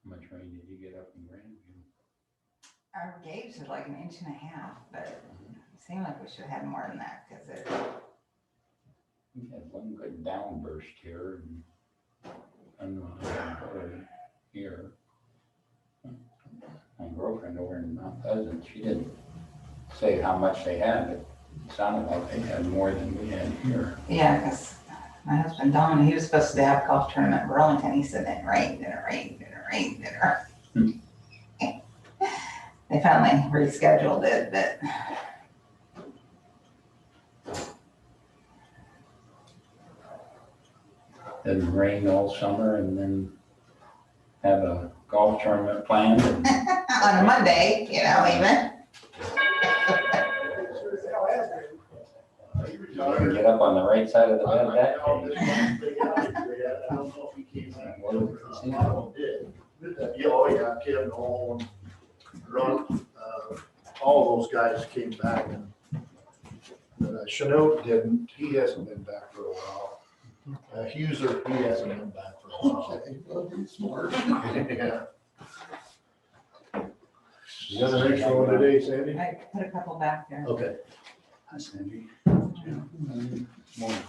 How much rain did you get up in Grandview? Our gauge was like 1.5 inches, but it seemed like we should have had more than that because it. We had one good downburst here and here. My girlfriend over in Mount Pleasant, she didn't say how much they had, but it sounded like they had more than we had here. Yeah, because my husband Don, he was supposed to have a golf tournament in Burlington. He said it rained and it rained and it rained and it rained. They finally rescheduled it, but Didn't rain all summer and then have a golf tournament planned. And on a Monday, even. you can get up on the right side of the bed that day. Oh yeah, Kevin Hall and Ron, all those guys came back and Chanel didn't, he hasn't been back for a while. Huser, he hasn't been back for a while. He's smart. Yeah. You got an extra one today, Sandy? I put a couple back there. Okay. Hi, Sandy. Morning.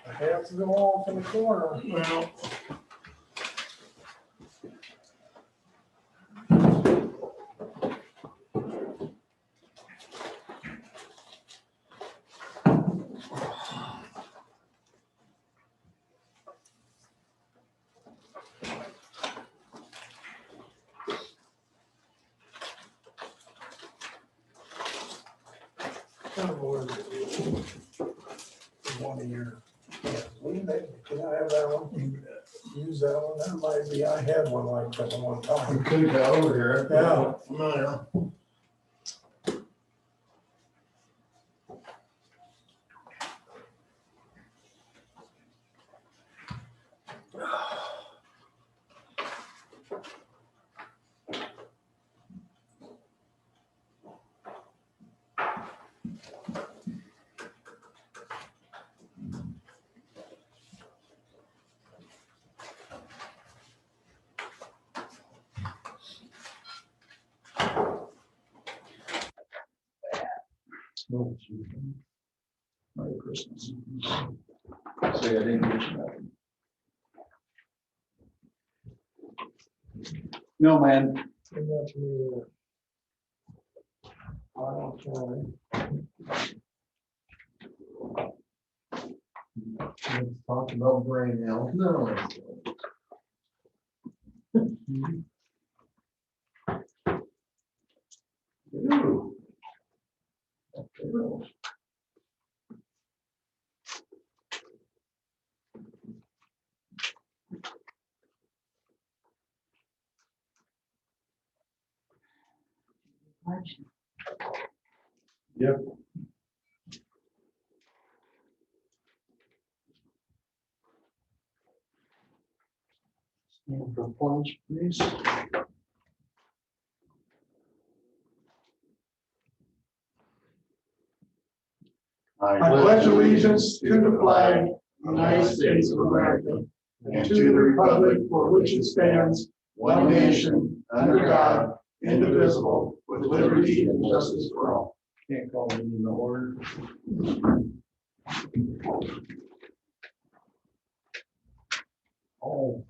I have to go off in the corner. Well. One of your, can I have that one? Use that one, that might be, I had one like that one time. We could go over here. Yeah. No. Merry Christmas. Say I didn't get you that. No, man. Let's talk about brain health. No. Ooh. Okay. motion. Yep. Stand for pledge, please. I pledge allegiance to the flag of the United States of America and to the republic for which it stands, one nation, under God, indivisible, with liberty and justice for all. Can't call it in the order. I'll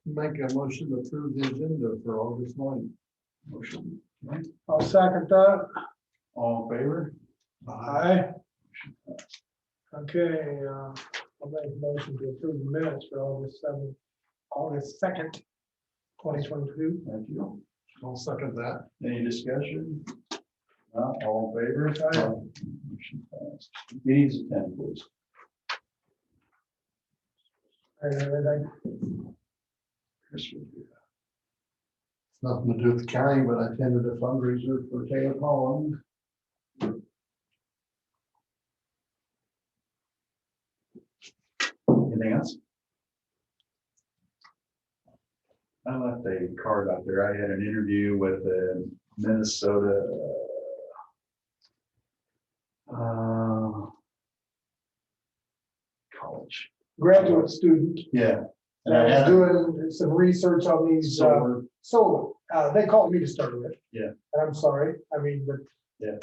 make a motion to approve the agenda for August 9th. Motion. I'll second that. All in favor? Aye. Okay, I'll make a motion to approve the minutes for August 2nd, 2022. Thank you. I'll second that. Any discussion? Not all in favor? Aye. Motion passed. Meetings attended, please. And everything. Chris would do Nothing to do with the county, but I attended a fundraiser for Taylor Holland. that. Anything else? I left a card out there. I had an interview with a Minnesota college. Graduate student. Yeah. And I I was had doing some research on these, solar. solar, they called me to start with. Yeah. And I'm sorry, I mean, but. Yeah.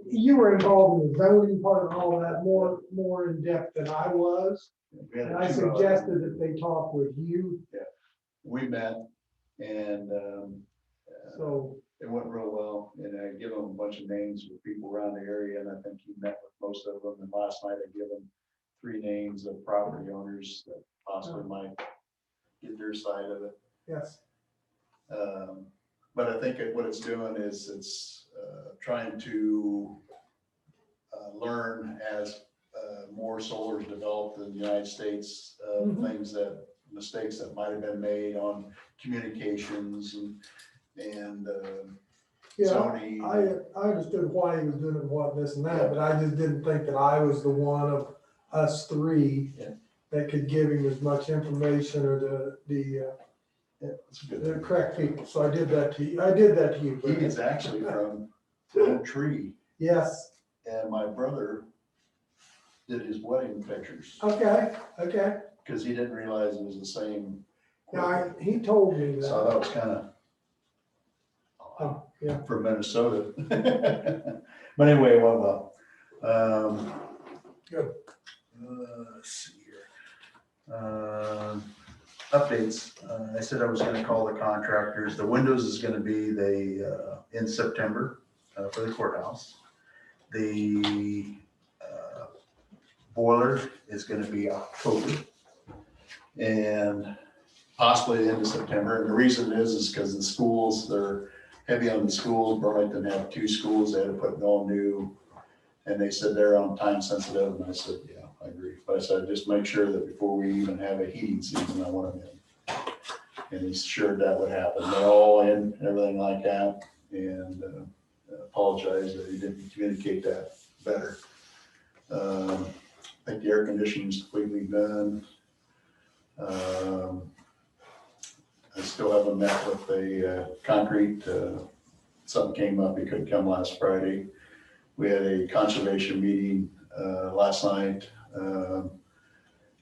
You were involved in the zoning part and all of that more in depth than I was. We had And a I 2 hour suggested that they talk with you, We met and so, it went real well. And I give them a bunch of names of people around the area, and I think he met with most of them. And last night I give him 3 names of property owners that possibly might get their side of it. yes, But I think what it's doing is it's trying to learn as more solar is developed in the United States, Mhm. things that, mistakes that might have been made on communications and yeah, zoning. I understood why he was doing it and what, this and that, but I just didn't think that I was the one of us 3 Yeah. that could give him as much information or Yeah, it's a good the thing. correct people, so I did that to you, He Brad. is actually from Oak Tree, Yes, and my brother did his wedding pictures okay, because he didn't realize it was the same. yeah, he told me So I that, thought it was kind of oh, yeah, from Minnesota. But anyway, it went well. Good. Let's see here. Updates. I said I was gonna call the contractors. The windows is gonna be in September for the courthouse. The boiler is gonna be October. And possibly the end of September. And the reason is because the schools, they're heavy on the schools. Burlington have 2 schools. They had to put all new. And they said they're on time sensitive. And I said, yeah, I agree. But I said, just make sure that before we even have a heating season, I want them in. And he's assured that would happen. They're all in, everything like that. And apologize that he didn't communicate that better. I think the air conditioning is completely done. I still haven't met with the concrete. Something came up, he couldn't come last Friday. We had a conservation meeting last night, and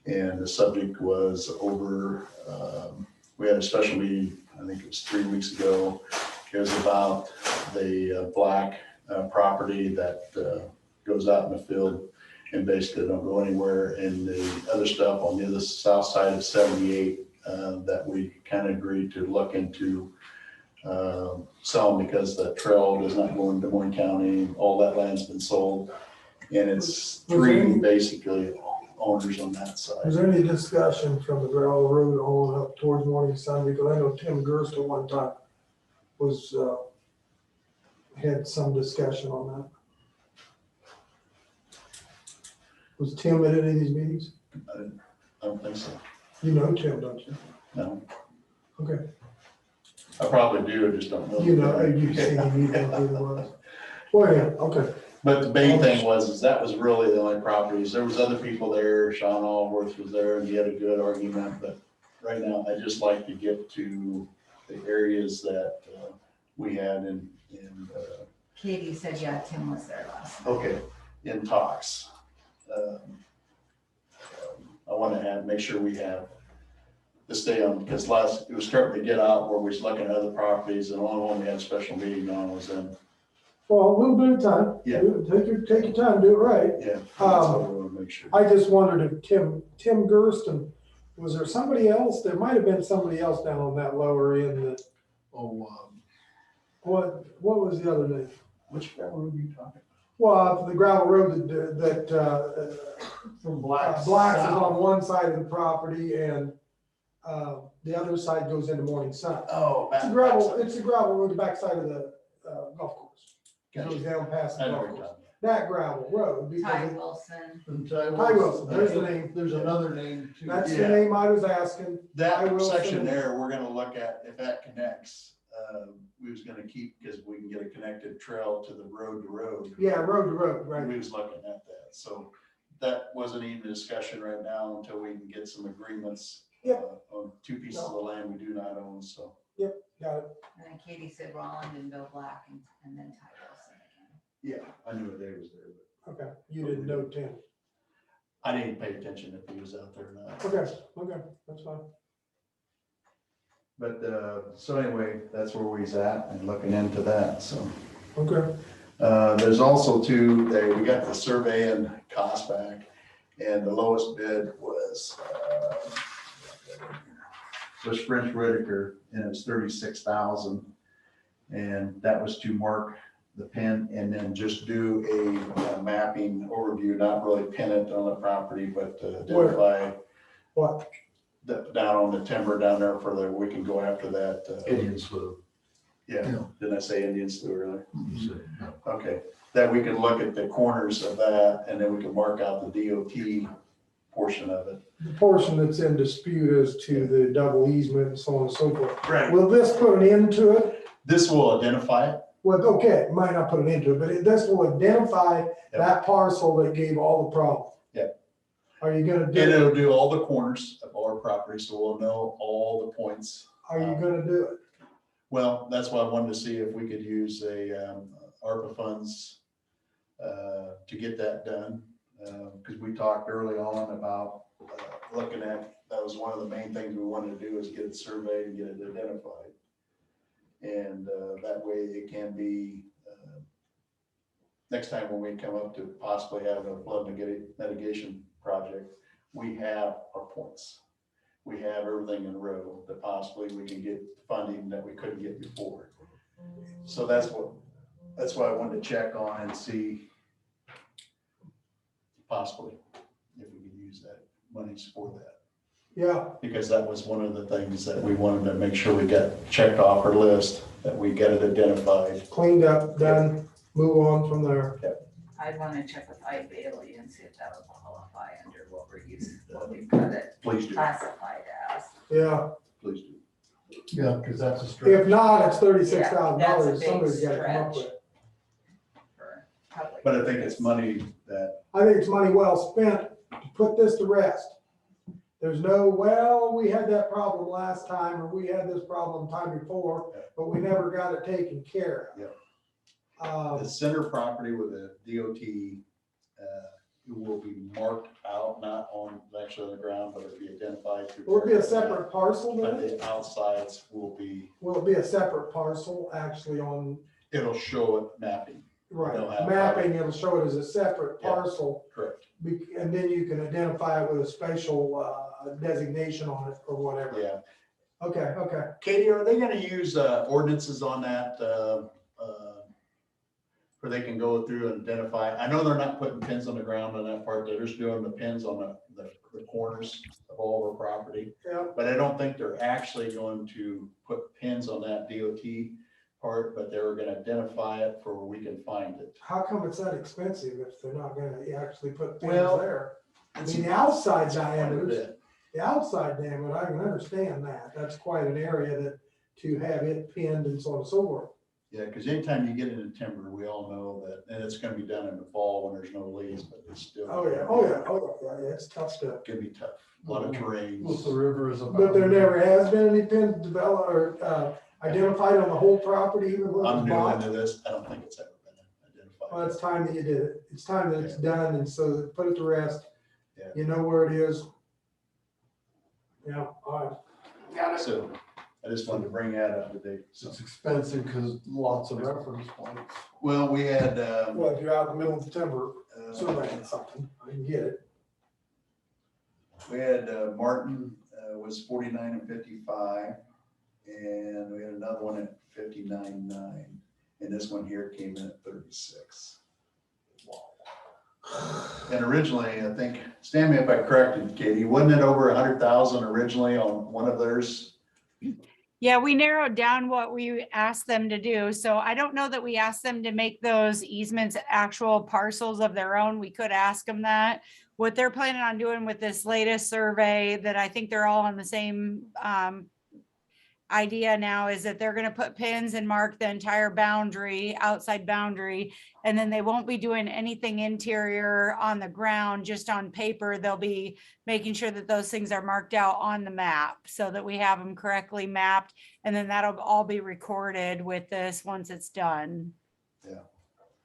the subject was over, we had a special meeting, I think it was 3 weeks ago. It was about the black property that goes out in the field and basically don't go anywhere, and the other stuff on the other south side of 78 that we kind of agreed to look into selling because the trail does not go in Des Moines County. All that land's been sold, and it's 3 basically owners on that was side. there any discussion from the gravel road on up towards Morning Sun, because I know Tim Gerst at one time was, had some discussion on that. Was Tim at any of these meetings? I don't think so. You know Tim, don't you? No. Okay. I probably do, I just don't know. You know, you've seen him, you know who it was. Well, yeah, okay. But the main thing is that was really the only properties. There was other people there. Sean Allworth was there and he had a good argument, but right now I just like to get to the areas that we had in Katie said, yeah, Tim was there last night. okay, in talks. I want to make sure we have to stay on, because it was starting to get out where we was looking at other properties, and the only one we had a special meeting on was in, Well, a little bit of time. Yeah. Take your time, do it right. yeah. That's what we want to make sure. I just wondered if Tim Gersten, was there somebody else? There might have been somebody else down on that lower end that, what was the other name? Which road are you talking Well, the gravel road that From Blacks is on one side of the property and the other side goes into Morning Sun. about? Oh, It's a gravel road, the backside of the golf course. It goes down past the I know golf what you're course. talking That gravel road. because Ty it- Wilson. Ty Wilson, there's the name. There's another name too. That's Yeah. the name I was asking. I That will section send- there, we're gonna look at if that connects. We was gonna keep, because we can get a connected trail to the road to road. Yeah, road to road, right. We was looking at that, so that wasn't even a discussion right now until we can get some agreements. Yep. On two pieces of land we do not own, so. Got it. And then Katie said Roland and Bill Black and then Ty Wilson again. Yeah, I knew they was there, but Okay, you didn't know Tim. I didn't pay attention if he was out there or not. Okay, that's fine. But, so anyway, that's where we's at and looking into that, so. Okay, There's also we got the survey and cost back, and the lowest bid was French Whitaker, and it was 36,000. And that was to mark the pin and then just do a mapping overview, not really pin it on the property, but identify what? down on the timber down there we can go after that. Indian Slough. Yeah, didn't I say Indian Slough earlier? Okay, that we can look at the corners of that and then we can mark out the DOT portion of it. The portion that's in dispute as to the double easement and so on and so forth. Right. Will this put an end to it? This will identify it. Well, okay, it might not put an end to it, but this will identify that parcel that gave all the problem. Yep. Are you gonna And do it? it'll do all the corners of our property, so we'll know all the points. Are you gonna do it? Well, that's why I wanted to see if we could use ARPA funds to get that done. Because we talked early on about looking at, that was one of the main things we wanted to do is get it surveyed and get it identified. And that way it can be, next time when we come up to possibly having a flood mitigation project, we have our points. We have everything in a row that possibly we can get funding that we couldn't get before. So that's why I wanted to check on and see possibly if we could use that money for that. Yeah, Because that was one of the things that we wanted to make sure we got checked off our list, that we get it identified. cleaned up, done, move on from there. I'd want to check with I Bailey and see if that would qualify under what we're using, what we've got it Please do, classified as. Yeah, please do. Yeah, because that's a stretch. if not, it's $36,000, Yeah, that's a big somebody's gotta come up stretch. with it. For public. But I think it's money that, I think it's money well spent to put this to rest. There's no, well, we had that problem last time, or we had this problem time before, but we never got it taken care of. the center property with the DOT, it will be marked out, not on, actually on the ground, but it'll be identified. through- Will it be a separate parcel But then? the outsides will be, Will it be a separate parcel actually on, it'll show it mapping, right, They'll have- mapping, it'll show it as a separate Yeah. parcel, correct? and then you can identify it with a spatial designation on it or whatever. Yeah. Okay, Katie, are they gonna use ordinances on that, where they can go through and identify? I know they're not putting pins on the ground on that part, they're just doing the pins on the corners of all of our property. yeah, But I don't think they're actually going to put pins on that DOT part, but they're gonna identify it for where we can find it. how come it's that expensive if they're not gonna actually put things Well, there? I mean, the outside Quite a diameters, bit. the outside diameter, I can understand that, that's quite an area that to have it pinned and so on and so forth. Yeah, because anytime you get into timber, we all know that, and it's gonna be done in the fall when there's no leaves, but it's still. Oh, yeah, it's tough stuff. Gonna be tough, a lot of terrains. Well, the river is about. But there never has been any pins developed or identified on the whole property, even when it I'm was new bought. into this, I don't think it's ever been identified. Well, it's time that you did it. It's time that it's done, and so put it to rest. Yeah. You know where it is. Yeah, all right. Got it. So I just wanted to bring that up to date. So, It's expensive because lots of reference points. well, we had, Well, if you're out in the middle of September surveying something, I can get it. we had Martin was 49.55, and we had another one at 59.9, and this one here came in at 36. And originally, I think, stand me if I corrected, Katie, wasn't it over 100,000 originally on one of theirs? Yeah, we narrowed down what we asked them to do. So I don't know that we asked them to make those easements actual parcels of their own. We could ask them that. What they're planning on doing with this latest survey that I think they're all on the same idea now is that they're going to put pins and mark the entire boundary, outside boundary, and then they won't be doing anything interior on the ground, just on paper. They'll be making sure that those things are marked out on the map so that we have them correctly mapped. And then that'll all be recorded with this once it's done. Yeah.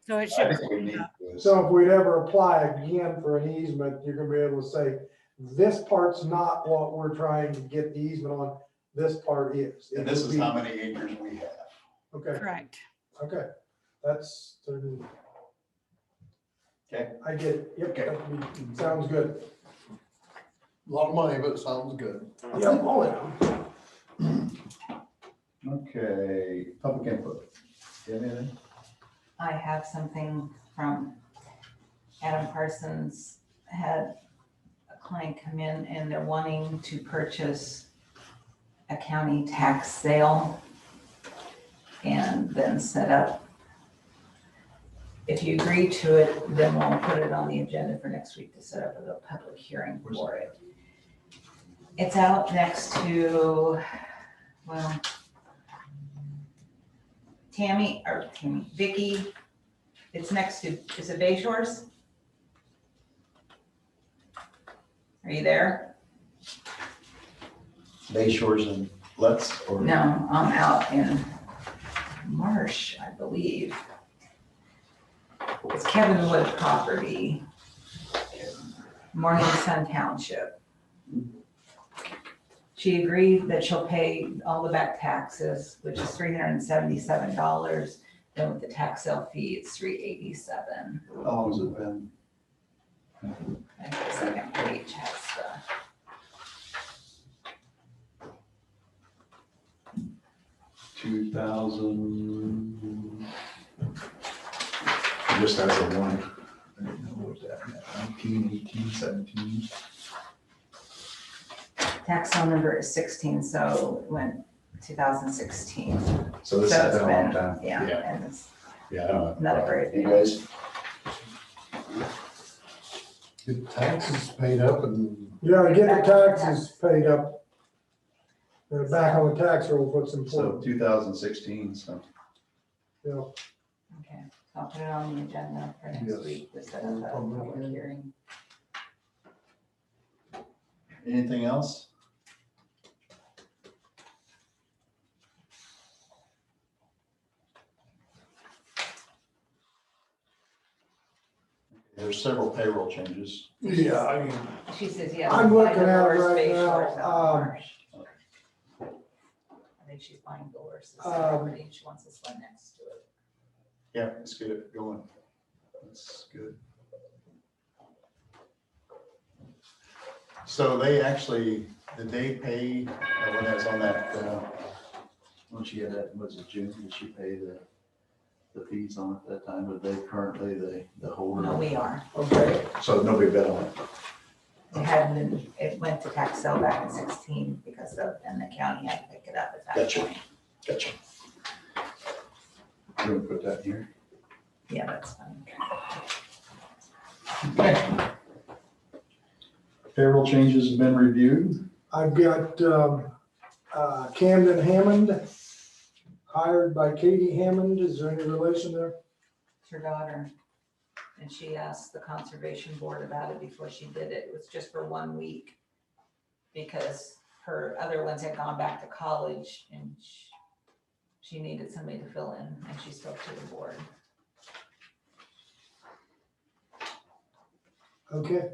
So it I should. think we need this. So if we'd ever apply again for an easement, you're gonna be able to say, this part's not what we're trying to get the easement on, this part is. And this is how many acres we have. Okay, Correct. okay, that's, Okay. I get it, yep, Okay. sounds good. A lot of money, but it sounds good. Yep, oh, yeah. Okay, public input. You have anything? I have something from Adam Parsons, had a client come in and they're wanting to purchase a county tax sale and then set up. If you agree to it, then we'll put it on the agenda for next week to set up a public hearing for it. It's out next to, well, Vicky, it's next to, is it Bay Shores? Are you there? Bay Shores and Let's or? No, I'm out in Marsh, I believe. It's Kevin Wood property. Morning Sun Township. She agreed that she'll pay all the back taxes, which is $377. Then with the tax sale fee, it's $387. How long has it been? And the second page has the. Just as a one. I didn't know what that meant, 19, 18, 17. Tax sale number is 16, so it went 2016. So this So has it's been a long been- time. Yeah, Yeah, and it's yeah, I don't know. not a great You deal. guys? Get taxes paid up and Yeah, to get the taxes paid up. Back on the tax roll, what's So important, 2016, so. you know. Okay, so I'll put it on the agenda for next Yes. week to set up a public hearing. Anything else? There's several payroll changes. yeah, I mean, She says, yes. I'm looking buy at it Dolores right Bay now, Shores out in Marsh. I think she's buying Dolores' property and she wants this one next to it. Yeah, let's get it going. That's good. So they actually, did they pay, when I was on that, when she had that, was it June, did she pay the fees on it that time? Or they currently the holder? No, we are. Okay, So nobody bet on it? It hadn't been, it went to tax sale back in 16 because of, and the county had to pick it up at that Gotcha. point. Gotcha. You want to put that here? Yeah, that's fine. Okay. Payroll changes have been reviewed. I've got, Camden Hammond, hired by Katie Hammond. Is there any relation there? It's her daughter. And she asked the conservation board about it before she did it. It was just for 1 week. Because her other ones had gone back to college and she needed somebody to fill in, and she spoke to the board. Okay.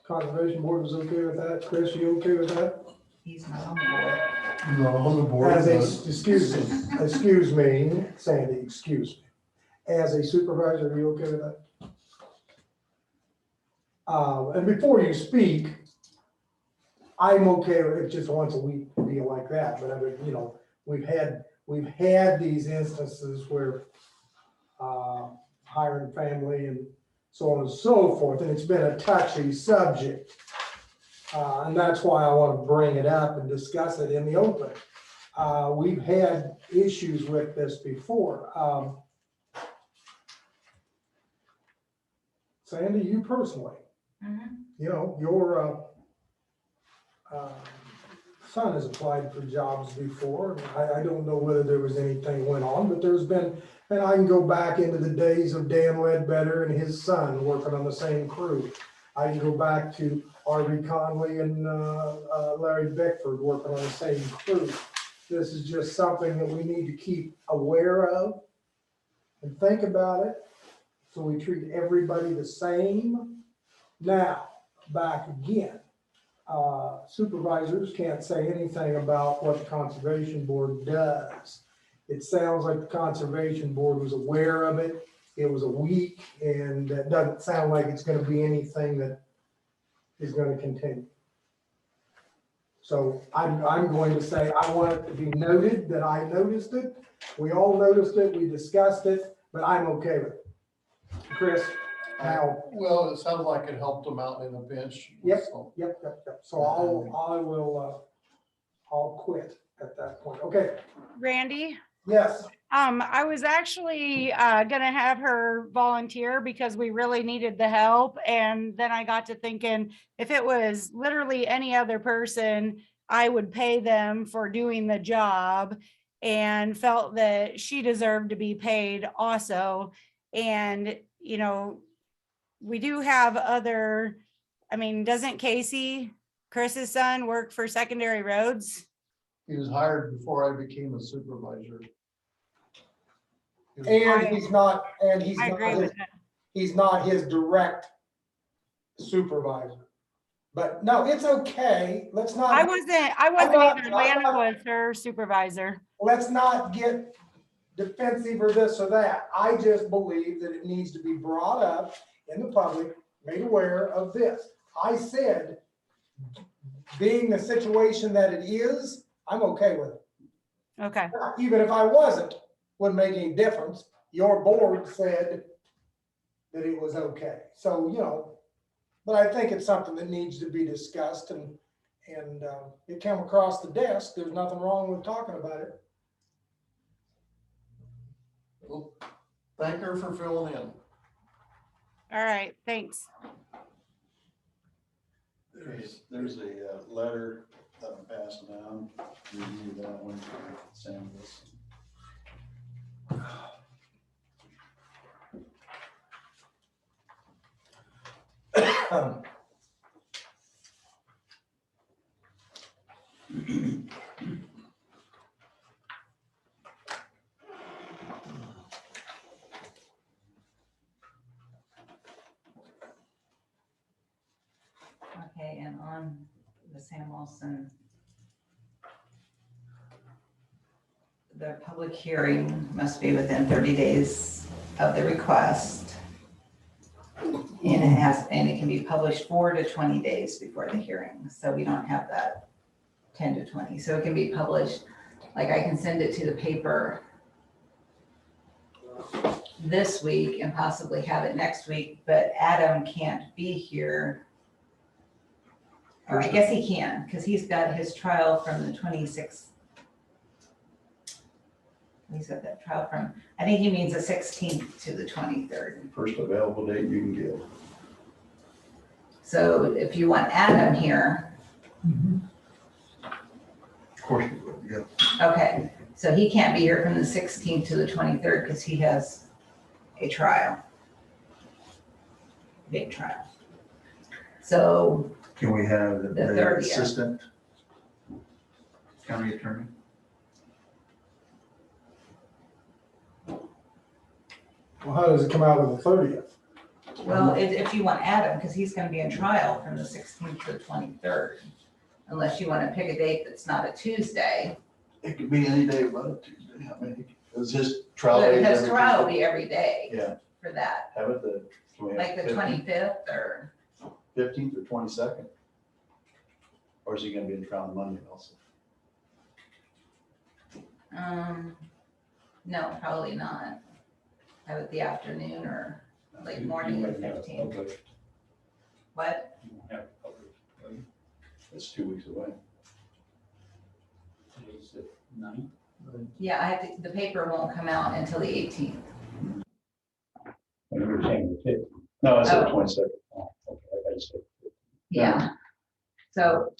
Conservation board was okay with that. Chris, you okay with that? He's not on the board. Not on the board, As a, but excuse me, Sandy, excuse me. As a supervisor, are you okay with that? And before you speak, I'm okay with it just once a week deal like that, but I mean, you know, we've had these instances where hiring family and so on and so forth, and it's been a touchy subject. And that's why I want to bring it up and discuss it in the open. We've had issues with this before. Sandy, you personally, you know, your son has applied for jobs before. I don't know whether there was anything went on, but there's been, and I can go back into the days of Dan Ledbetter and his son working on the same crew. I can go back to R.V. Conley and Larry Beckford working on the same crew. This is just something that we need to keep aware of and think about it, so we treat everybody the same. Now, back again. Supervisors can't say anything about what the conservation board does. It sounds like the conservation board was aware of it. It was a week, and it doesn't sound like it's gonna be anything that is gonna continue. So I'm going to say, I want it to be noted that I noticed it. We all noticed it, we discussed it, but I'm okay with it. Chris, now. Well, it sounds like it helped them out in a pinch. Yep. So, Yep. So I'll quit at that point. Okay, Randy? yes, I was actually gonna have her volunteer because we really needed the help. And then I got to thinking, if it was literally any other person, I would pay them for doing the job, and felt that she deserved to be paid also. And, you know, we do have other, I mean, doesn't Casey, Chris's son, work for Secondary Roads? he was hired before I became a supervisor. and he's not I agree with that. he's not his direct supervisor. But no, it's okay. Let's I not, wasn't not- either. Lana was her supervisor. let's not get defensive or this or that. I just believe that it needs to be brought up in the public, made aware of this. I said, being the situation that it is, I'm okay with it. Okay. Even if I wasn't, wouldn't make any difference. Your board said that it was okay. So, you know, but I think it's something that needs to be discussed, and it came across the desk. There's nothing wrong with talking about it. Well, thank her for filling in. All right. Thanks. There's a letter that I'm passing down. Review that one for samples. Okay, and on the Sam Wilson, the public hearing must be within 30 days of the request. And it can be published 4 to 20 days before the hearing. So we don't have that 10 to 20. So it can be published, like I can send it to the paper this week and possibly have it next week, but Adam can't be here. Or I guess he can, because he's got his trial from the 26th. He's got that trial from, I think he means the 16th to the 23rd. First available date you can give. So if you want Adam here, course you would, yeah. Okay, so he can't be here from the 16th to the 23rd because he has a trial. Big trial. So, Can we have The the 30th. assistant county attorney? Well, how does it come out with the 30th? well, if you want Adam, because he's gonna be in trial from the 16th to the 23rd. Unless you want to pick a date that's not a Tuesday. It could be any day but a Tuesday. I mean, it's just trial But days his every trial will Tuesday. be every day Yeah, for that, have it can we have like the 25th or, 15th or 22nd? Or is he gonna be in trial on Monday also? no, probably not. Have it the afternoon or late morning of 15th. What? It's 2 weeks away. Today's the 9th. Yeah, I have to, the paper won't come out until the 18th. And you were saying the 5th. No, it's the Oh. 22nd. Oh, okay, I gotta say. Yeah. So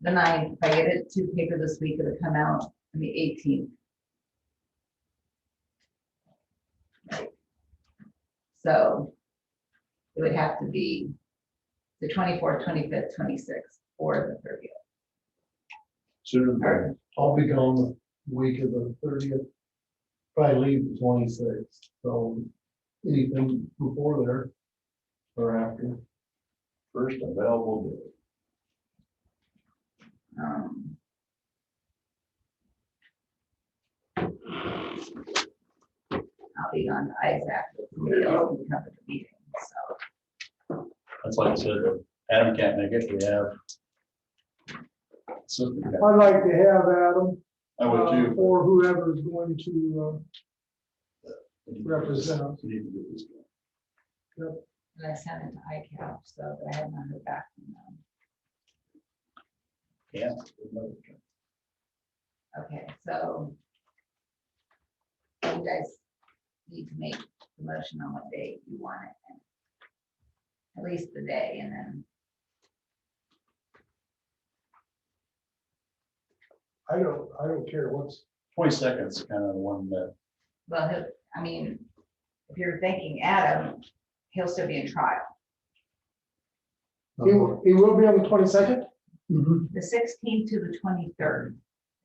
the 9th, if I get it to paper this week, it'll come out on the 18th. Right. So it would have to be the 24th, 25th, 26th, or the 30th. Sooner than Or- later. I'll be gone the week of the 30th. Probably leave the 26th, so anything before there or after. First available day. I'll be on Isaac with somebody else who can cover the meeting, so. That's like I said, if Adam can't make it, we have. So, I'd like to have Adam. I would too. Or whoever's going to represent us. We need to get this going. And I sent it to ICAP, so but I have not heard back from them. Yeah. Okay, so you guys need to make the motion on what day you want it. And at least the day, and then, I don't care what's, 22nd is kind of the one that, well, I mean, if you're thinking Adam, he'll still be in trial. he will be on the 22nd? The 16th to the 23rd.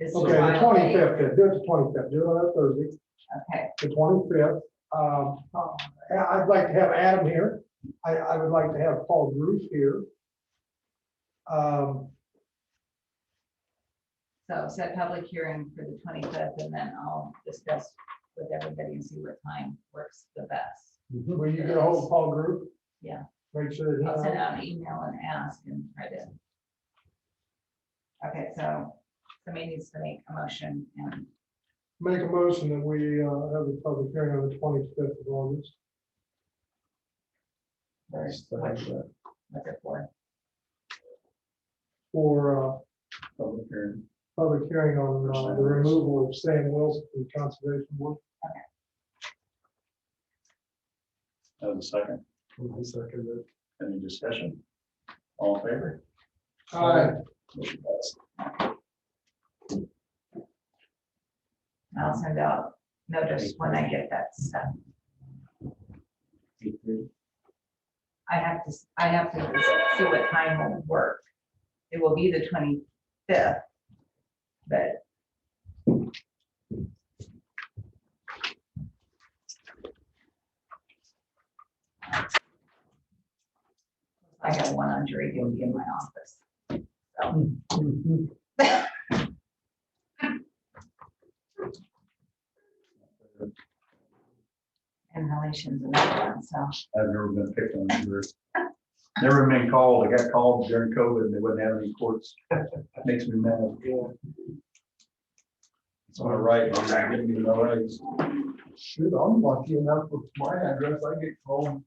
is the Okay, the trial date. 25th, then, do it the 25th, do it on that Thursday, Okay, the 25th. I'd like to have Adam here. I would like to have Paul Bruce here. so set public hearing for the 25th, and then I'll discuss with everybody and see what time works the best. Will you get a hold of Paul Bruce? Yeah. Make sure that I'll send he, out an email and ask and try to. Okay, so somebody needs to make a motion and make a motion that we have a public hearing on the 25th of August. what's it for? For public hearing. public hearing on the removal of Sam Wilson from conservation work. That was a second. I second it. Any discussion? All in favor? Aye. Motion passed. I'll send out notice when I get that stuff. I have to see what time will work. It will be the 25th, but. I have one on jury duty in my office. So, inhalations and that one, so. I've never been picked on jury. Never been called. I got called during COVID and they wouldn't have any courts. Makes me mad. It's all right. I'm giving you no rights. Shoot, I'm lucky enough with my address, I get called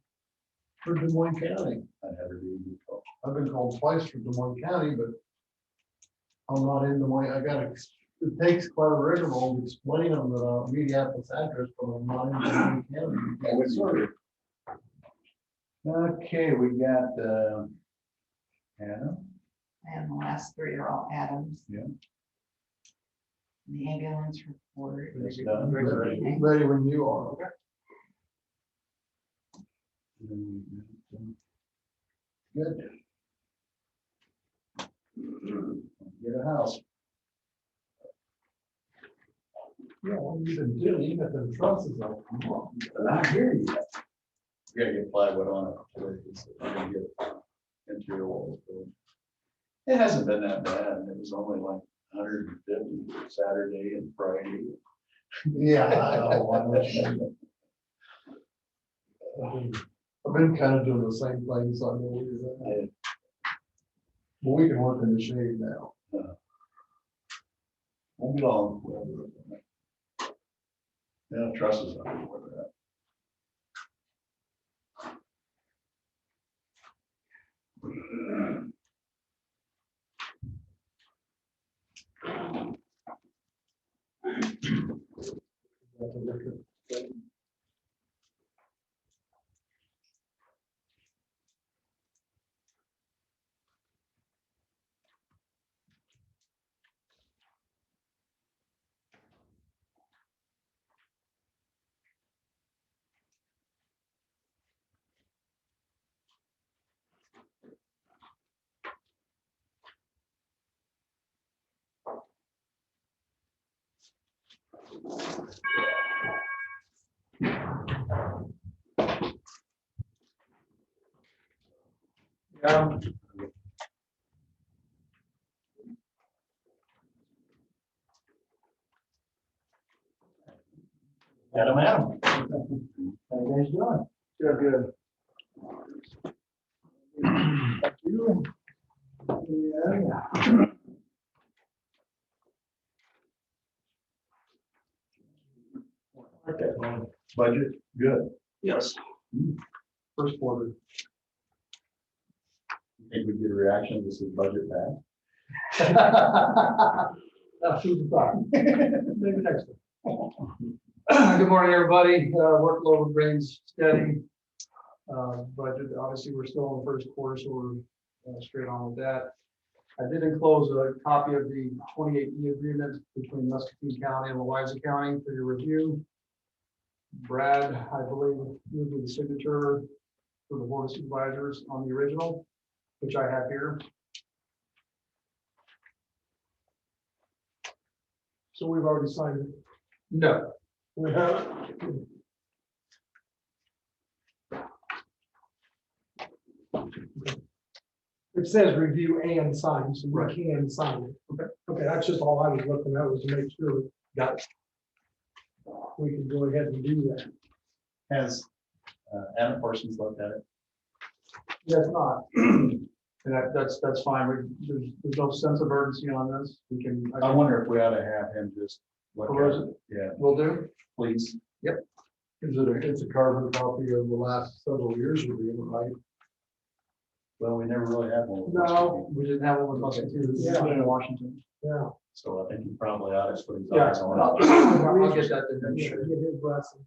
for Des Moines County. I never do any call. I've been called twice for Des Moines County, but I'm not in Des Moines. It takes quite a rigmarole to explain them the Mediapolis address, but I'm not in Des Moines County. Sorry. Okay, we got, Anna. And the last three are all Adams. The ambulance report. It's done. Ready when you are. Good. Get a house. Yeah, well, you can do, even if the truss is up. I hear you. You gotta get plywood on it today, 'cause I'm gonna get interior walls built. It hasn't been that bad. It was only like 150 Saturday and Friday. Yeah, I know. I know. I've been kind of doing the same thing, so I know what you're saying. But we can work in the shade now. Won't be long. Yeah, trusses on where they're at. Yeah. Adam. How you guys doing? Good. Thank you. Yeah. Okay. Budget, good. Yes. First quarter. Think we get a reaction, this is budget bad. That's food for thought. Maybe next time. Good morning, everybody. Workload remains steady. Budget, obviously, we're still in the first quarter, so we're straight on with that. I did enclose a copy of the 28E agreement between Muscatine County and Louisa County for your review. Brad, I believe, you did the signature for the Board of Supervisors on the original, which I have here. So we've already signed it? No. We have. It says review and sign, so we can sign it. Okay, that's just all I was looking at, was to make sure we got it. We can go ahead and do that. Has Adam Parsons looked at it? That's not. And that's fine. There's no sense of urgency on this. We can. I wonder if we ought to have him just look at it. Yeah, Will do. please. It's a carbon copy of the last several years of the right? Well, we never really had one. No, we didn't have one with Muscatine. Yeah. In Washington. Yeah. So I think you probably ought to put his Yeah, eyes on I'll it. get that to him. Get his blessing.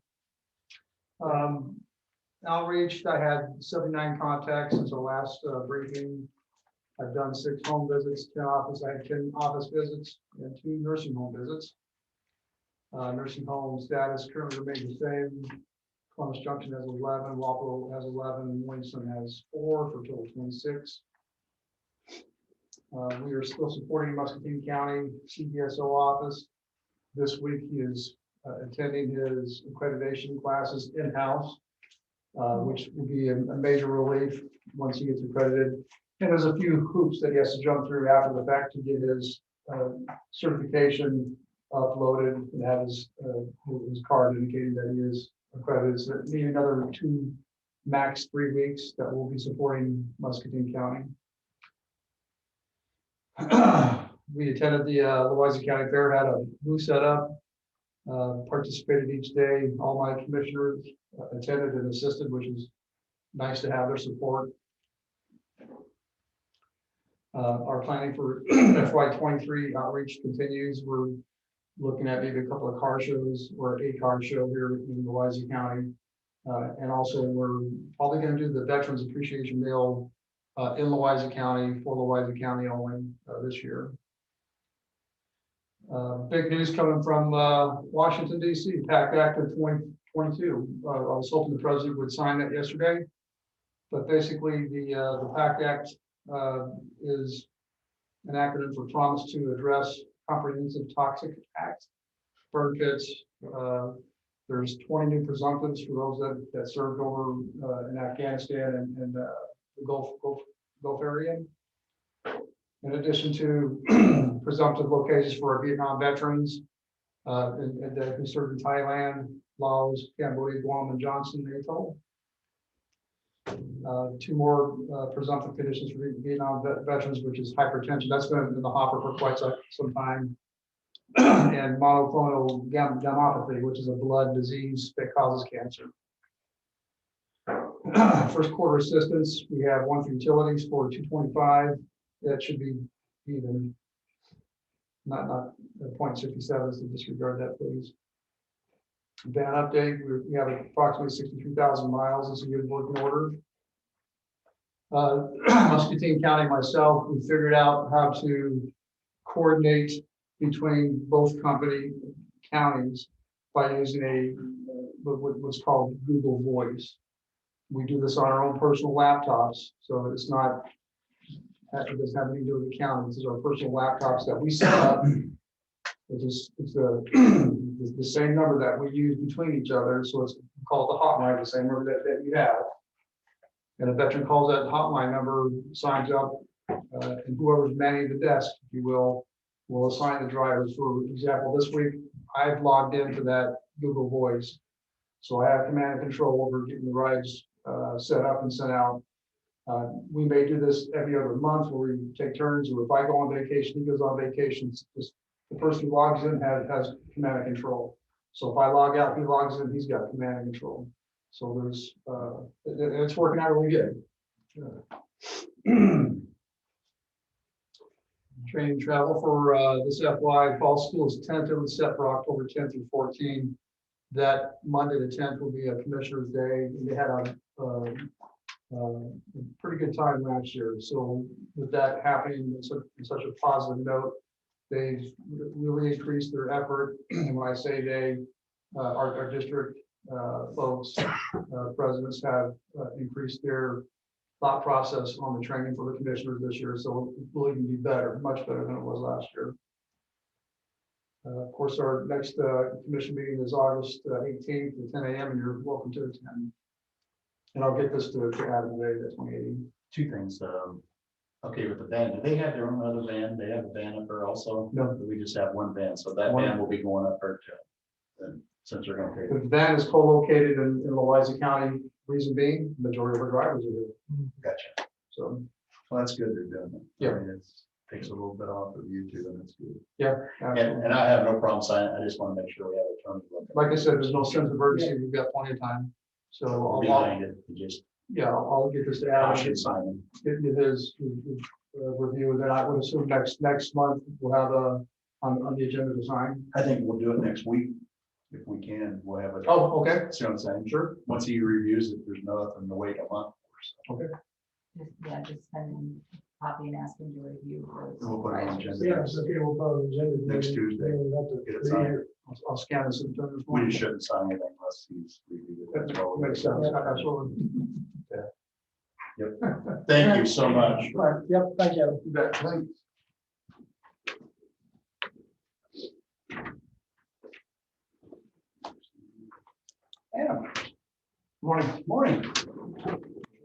Outreach, I had 79 contacts since our last briefing. I've done 6 home visits, 10 office, I had 10 office visits and 2 nursing home visits. Nursing home status currently remains the same. Columbus Junction has 11, Walpole has 11, and Williamson has 4 for a total of 26. We are still supporting Muscatine County CDSO office. This week he is attending his accreditation classes in-house, which will be a major relief once he gets accredited. And there's a few hoops that he has to jump through after the fact to get his certification uploaded and have his card indicating that he is accredited. So maybe another 2, max 3 weeks that we'll be supporting Muscatine County. We attended the Louisa County Fair, had a booth set up, participated each day. All my commissioners attended and assisted, which is nice to have their support. Our planning for FY23 outreach continues. We're looking at maybe a couple of car shows or a car show here in Louisa County. And also we're probably going to do the Veterans Appreciation Meal in Louisa County for Louisa County only this year. Big news coming from Washington DC, PACT Act of 2022. I was hoping the president would sign that yesterday. But basically, the PACT Act is an acronym for Promise to Address Comprehensive Toxic Act, burn pits. There's 20 new presumptives for those that served over in Afghanistan and the Gulf area. In addition to presumptive locations for our Vietnam veterans who served in Thailand, Laos, Cambodia, Guam, and Johnson Atoll. 2 more presumptive conditions for Vietnam veterans, which is hypertension. That's been in the hopper for quite some time. And monoclonal gammopathy, which is a blood disease that causes cancer. First quarter assistance, we have one for utilities for 225. That should be even, not 0.67, so disregard that, please. Van update, we have approximately 63,000 miles. It's a good working order. Muscatine County, myself, we figured out how to coordinate between both counties by using what's called Google Voice. We do this on our own personal laptops, so it's not, it doesn't have anything to do with the county. This is our personal laptops that we set up. It's the same number that we use between each other, so it's called the hotline, the same number that you have. And a veteran calls that hotline number, signs up, and whoever's manning the desk, if you will assign the drivers. For example, this week, I've logged into that Google Voice. So I have command and control over getting the rides set up and sent out. We may do this every other month where we take turns, or if I go on vacation, he goes on vacation. Just the person who logs in has command and control. So if I log out, he logs in, he's got command and control. So there's, it's working out really good. Training travel for this FY fall school is tentatively set for October 10th through 14th. That Monday the 10th will be a commissioner's day. They had a pretty good time last year. So with that happening in such a positive note, they've really increased their effort. And when I say they, our district folks, presidents have increased their thought process on the training for the commissioners this year. So it will even be better, much better than it was last year. Of course, our next commission meeting is August 18th at 10 a.m. and you're welcome to attend. And I'll get this to Adam today, that's 2080. 2 things. Okay, with the van, do they have their own other van? They have a van up there also? No. We just have one van, so that van will be going up there too. And since they're going to pay. The van is co-located in Louisa County, reason being, the majority of our drivers are here. Gotcha. So, Well, that's good they're doing it. Yeah. I mean, it takes a little bit off of you too, and it's good. yeah. absolutely. And I have no problem signing. I just want to make sure we have a term. Like I said, there's no sense of urgency. We've got plenty of time. So Behind it, you just I'll get this to I Adam, should sign them. get his review, and then I would assume next month we'll have on the agenda to sign. I think we'll do it next week if we can. We'll have it. Oh, okay, See what I'm saying? sure. Once he reviews it, there's nothing to wait a month for. So Just send copy and ask him to review. we'll put it on the agenda. Yeah, it's okay, we'll put it on the agenda. Next Tuesday. Get it signed. I'll scan this and turn this. We just shouldn't sign anything unless he's reviewed it. That's all. Makes sense, absolutely. Thank you so much. Right, yep, thank you. You bet. Thanks. Yeah. Morning. Morning.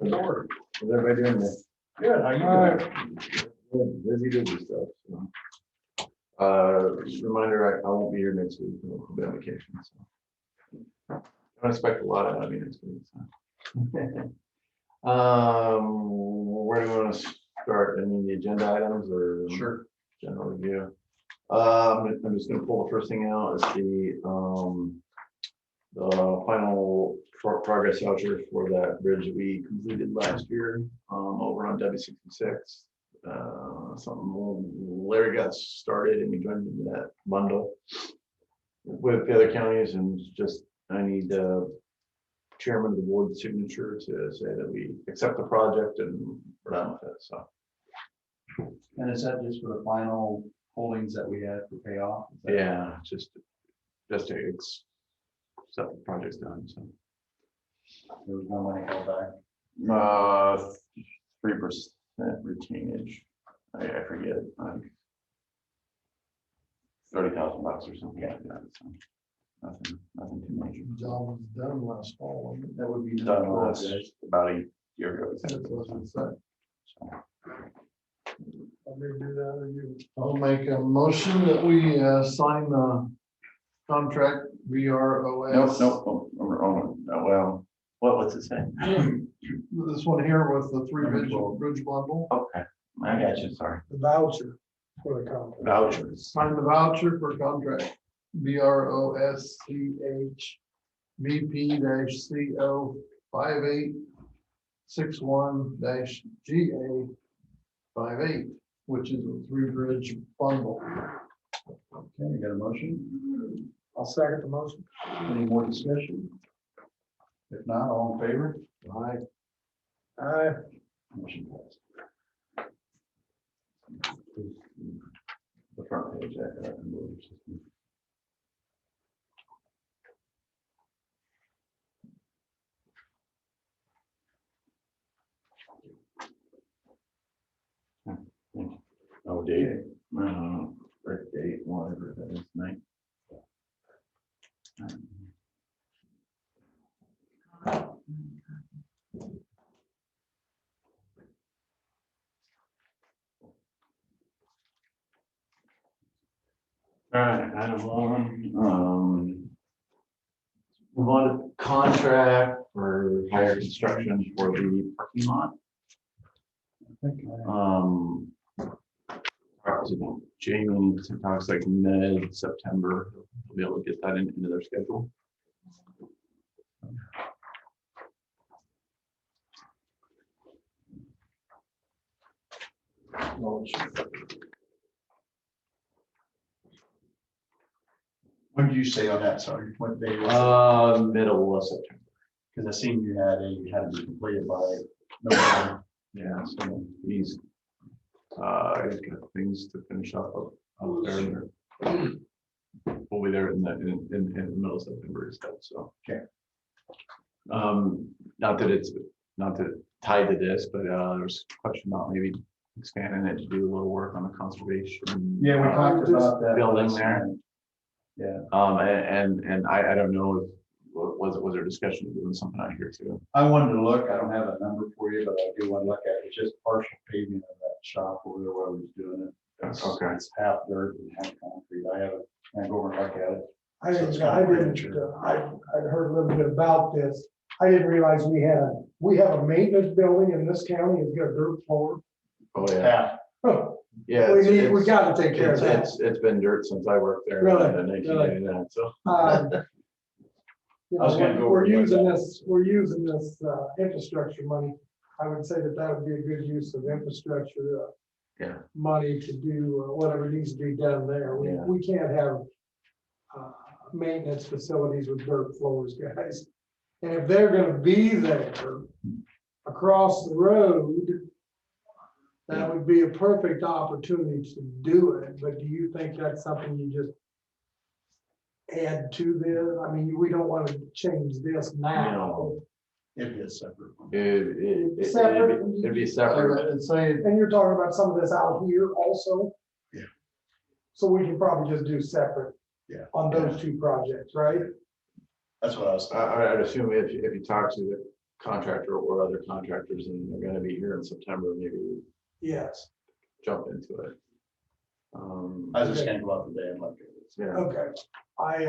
How's everybody doing this? Good. How you doing? Busy stuff. So. Reminder, I won't be here next week. I'll be on vacation. So. I don't expect a lot out of me next week. So. Where do you want to start? I mean, the agenda items or Sure. general review? I'm just going to pull the first thing out. Is the final progress voucher for that bridge that we completed last year over on W66. Something Larry got started and we joined into that bundle with the other counties, and just I need the chairman of the board signature to say that we accept the project and we're done with it. So. And is that just for the final holdings that we had for payoff? Is that- Yeah, just to set the project's done, so. There was no money held back. 3% retainage. I forget, like $30,000 or something like that, so nothing too major. Job was done last fall, wasn't it? That would be. Done last, about a year ago. That's what I was gonna say. So, Want me to do that or you? I'll make a motion that we sign the contract VROS. Nope, well, what's it say? This one here with the bridge bundle. Okay, I got you, sorry. The voucher for the contract. Vouchers. Sign the voucher for contract BROSCH VP-CO 5861-GA 58, which is a 3-bridge bundle. Okay, you got a motion? I'll second the motion. Any more discussion? If not, all in favor? Aye. Aye. Motion passed. The front page. Oh, date, or date, whatever that is, night. All right, item 1, move on to contract for higher construction for the parking lot. I think Jamie talks like mid-September, we'll be able to get that into their schedule. When did you say on that? Sorry, what day was it? Middle of September. Because I seen you had to be completed by November. Yeah, so he's got things to finish up there. We'll be there in the middle of September instead, so. Okay. Not that tied to this, but there's a question about maybe expanding it to do a little work on the conservation. Yeah, we talked about that. Building last there. night. Yeah, And I don't know if, was there discussion of doing something out here too? I wanted to look, I don't have a number for you, but I do want to look at it. It's just partial paving of that shop over there where I was doing it. Okay. It's half dirt and half concrete. I go over and look at it. I'd I'd heard a little bit about this. I didn't realize we have a maintenance building in this county, it's got a dirt floor. Oh, yeah. Half. Yeah. We gotta take care of that. It's been dirt since I worked there. Really? In 1989, so. You I was gonna know, go we're over and using look at this, infrastructure money. I would say that would be a good use of infrastructure. Yeah. Money to do whatever needs to be done there. Yeah. We can't have maintenance facilities with dirt floors, guys. And if they're gonna be there across the road, that would be a perfect opportunity to do it. But do you think that's something you just add to this? I mean, we don't want to change this now. It'd be a separate one. It'd be separate. And say, And you're talking about some of this out here also? Yeah. So we can probably just do separate. Yeah. On those two projects, right? That's what I was. I'd assume if you talk to the contractor or other contractors and they're gonna be here in September, maybe Yes. jump into it. I was just gonna go out today and look at it. Yeah. Okay. I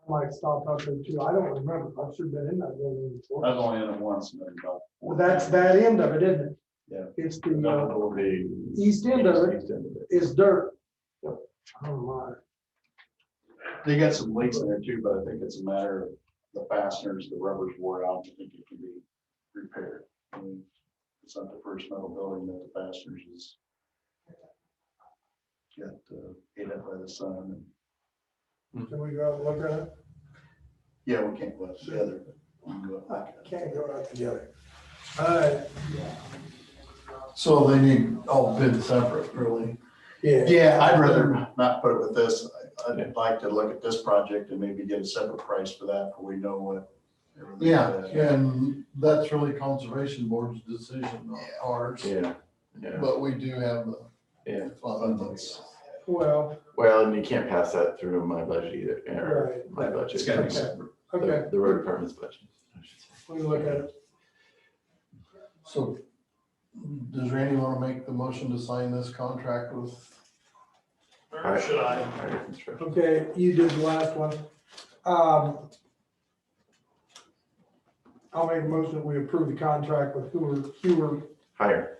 might stop out there too. I don't remember. I should have been in that building I before. was only in it once and then about. Well, that's that end of it, isn't it? Yeah. It's the The east end of it east end of it. is dirt. Oh my. They got some leaks in there too, but I think it's a matter of the fasteners, the rubber's wore out. I think it can be repaired. I mean, it's not the first metal building that the fasteners is got ate up by the sun. Can we go out and look at it? Yeah, we can't go out together. But we can go out and look at it. Can't go out together. All right. So they need all bid separate, really. Yeah. Yeah, I'd rather not put it with this. I'd like to look at this project and maybe get a separate price for that, so we know what. everything is. And that's really Conservation Board's decision, not ours, Yeah, yeah, but we do have the yeah. funds. Well, Well, and you can't pass that through my budget either, or Right. my budget. It's gotta be Okay. separate. okay, The road department's budget, I should say. we can look at it. So does Randy want to make the motion to sign this contract with? Or should I? Higher construction. Okay, you did the last one. I'll make a motion that we approve the contract with Higher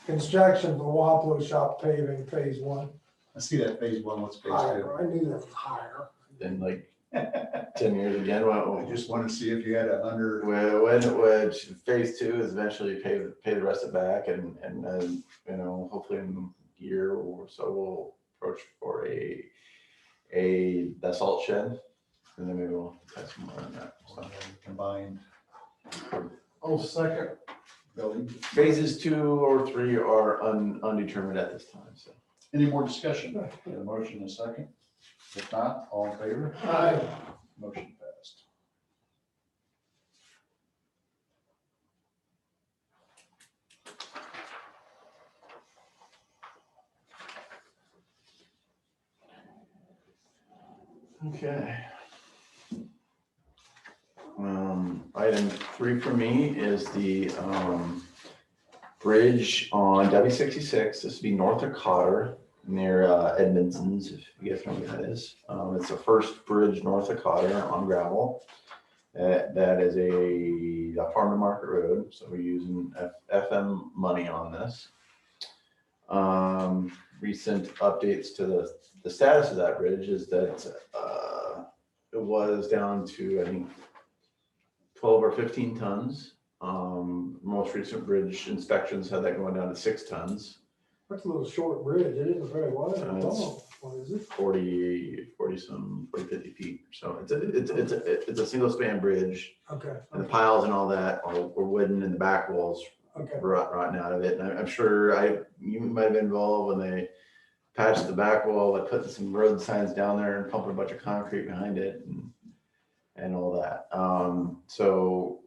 Construction for Waplo Shop paving phase 1. I see that phase 1, what's phase 2? Higher, I knew that was higher. Then like 10 years again, well, I just want to see if you had a under, when phase 2 is eventually pay the rest of it back, and then, you know, hopefully in a year or so, we'll approach for the salt shed, and then maybe we'll have some more on that. So combined Oh, second. building. phases 2 or 3 are undetermined at this time, so. Any more discussion? Got a motion and a second? If not, all in favor? Aye. Motion passed. Okay. Item 3 for me is the bridge on W66. This would be north of Cotter, near Edmondson's, if you guys know where that is. It's the first bridge north of Cotter on gravel. That is a farm to market road, so we're using FM money on this. Recent updates to the status of that bridge is that it was down to, I think, 12 or 15 tons. Most recent bridge inspections had that going down to 6 tons. That's a little short bridge. It isn't very wide at It's- all. What is it? 40, 50 feet. So it's a single span bridge, Okay, and the piles and all that were wooden, and the back walls okay. rotten out of it. And I'm sure you might have been involved when they patched the back wall by putting some road signs down there and pumping a bunch of concrete behind it and all that. So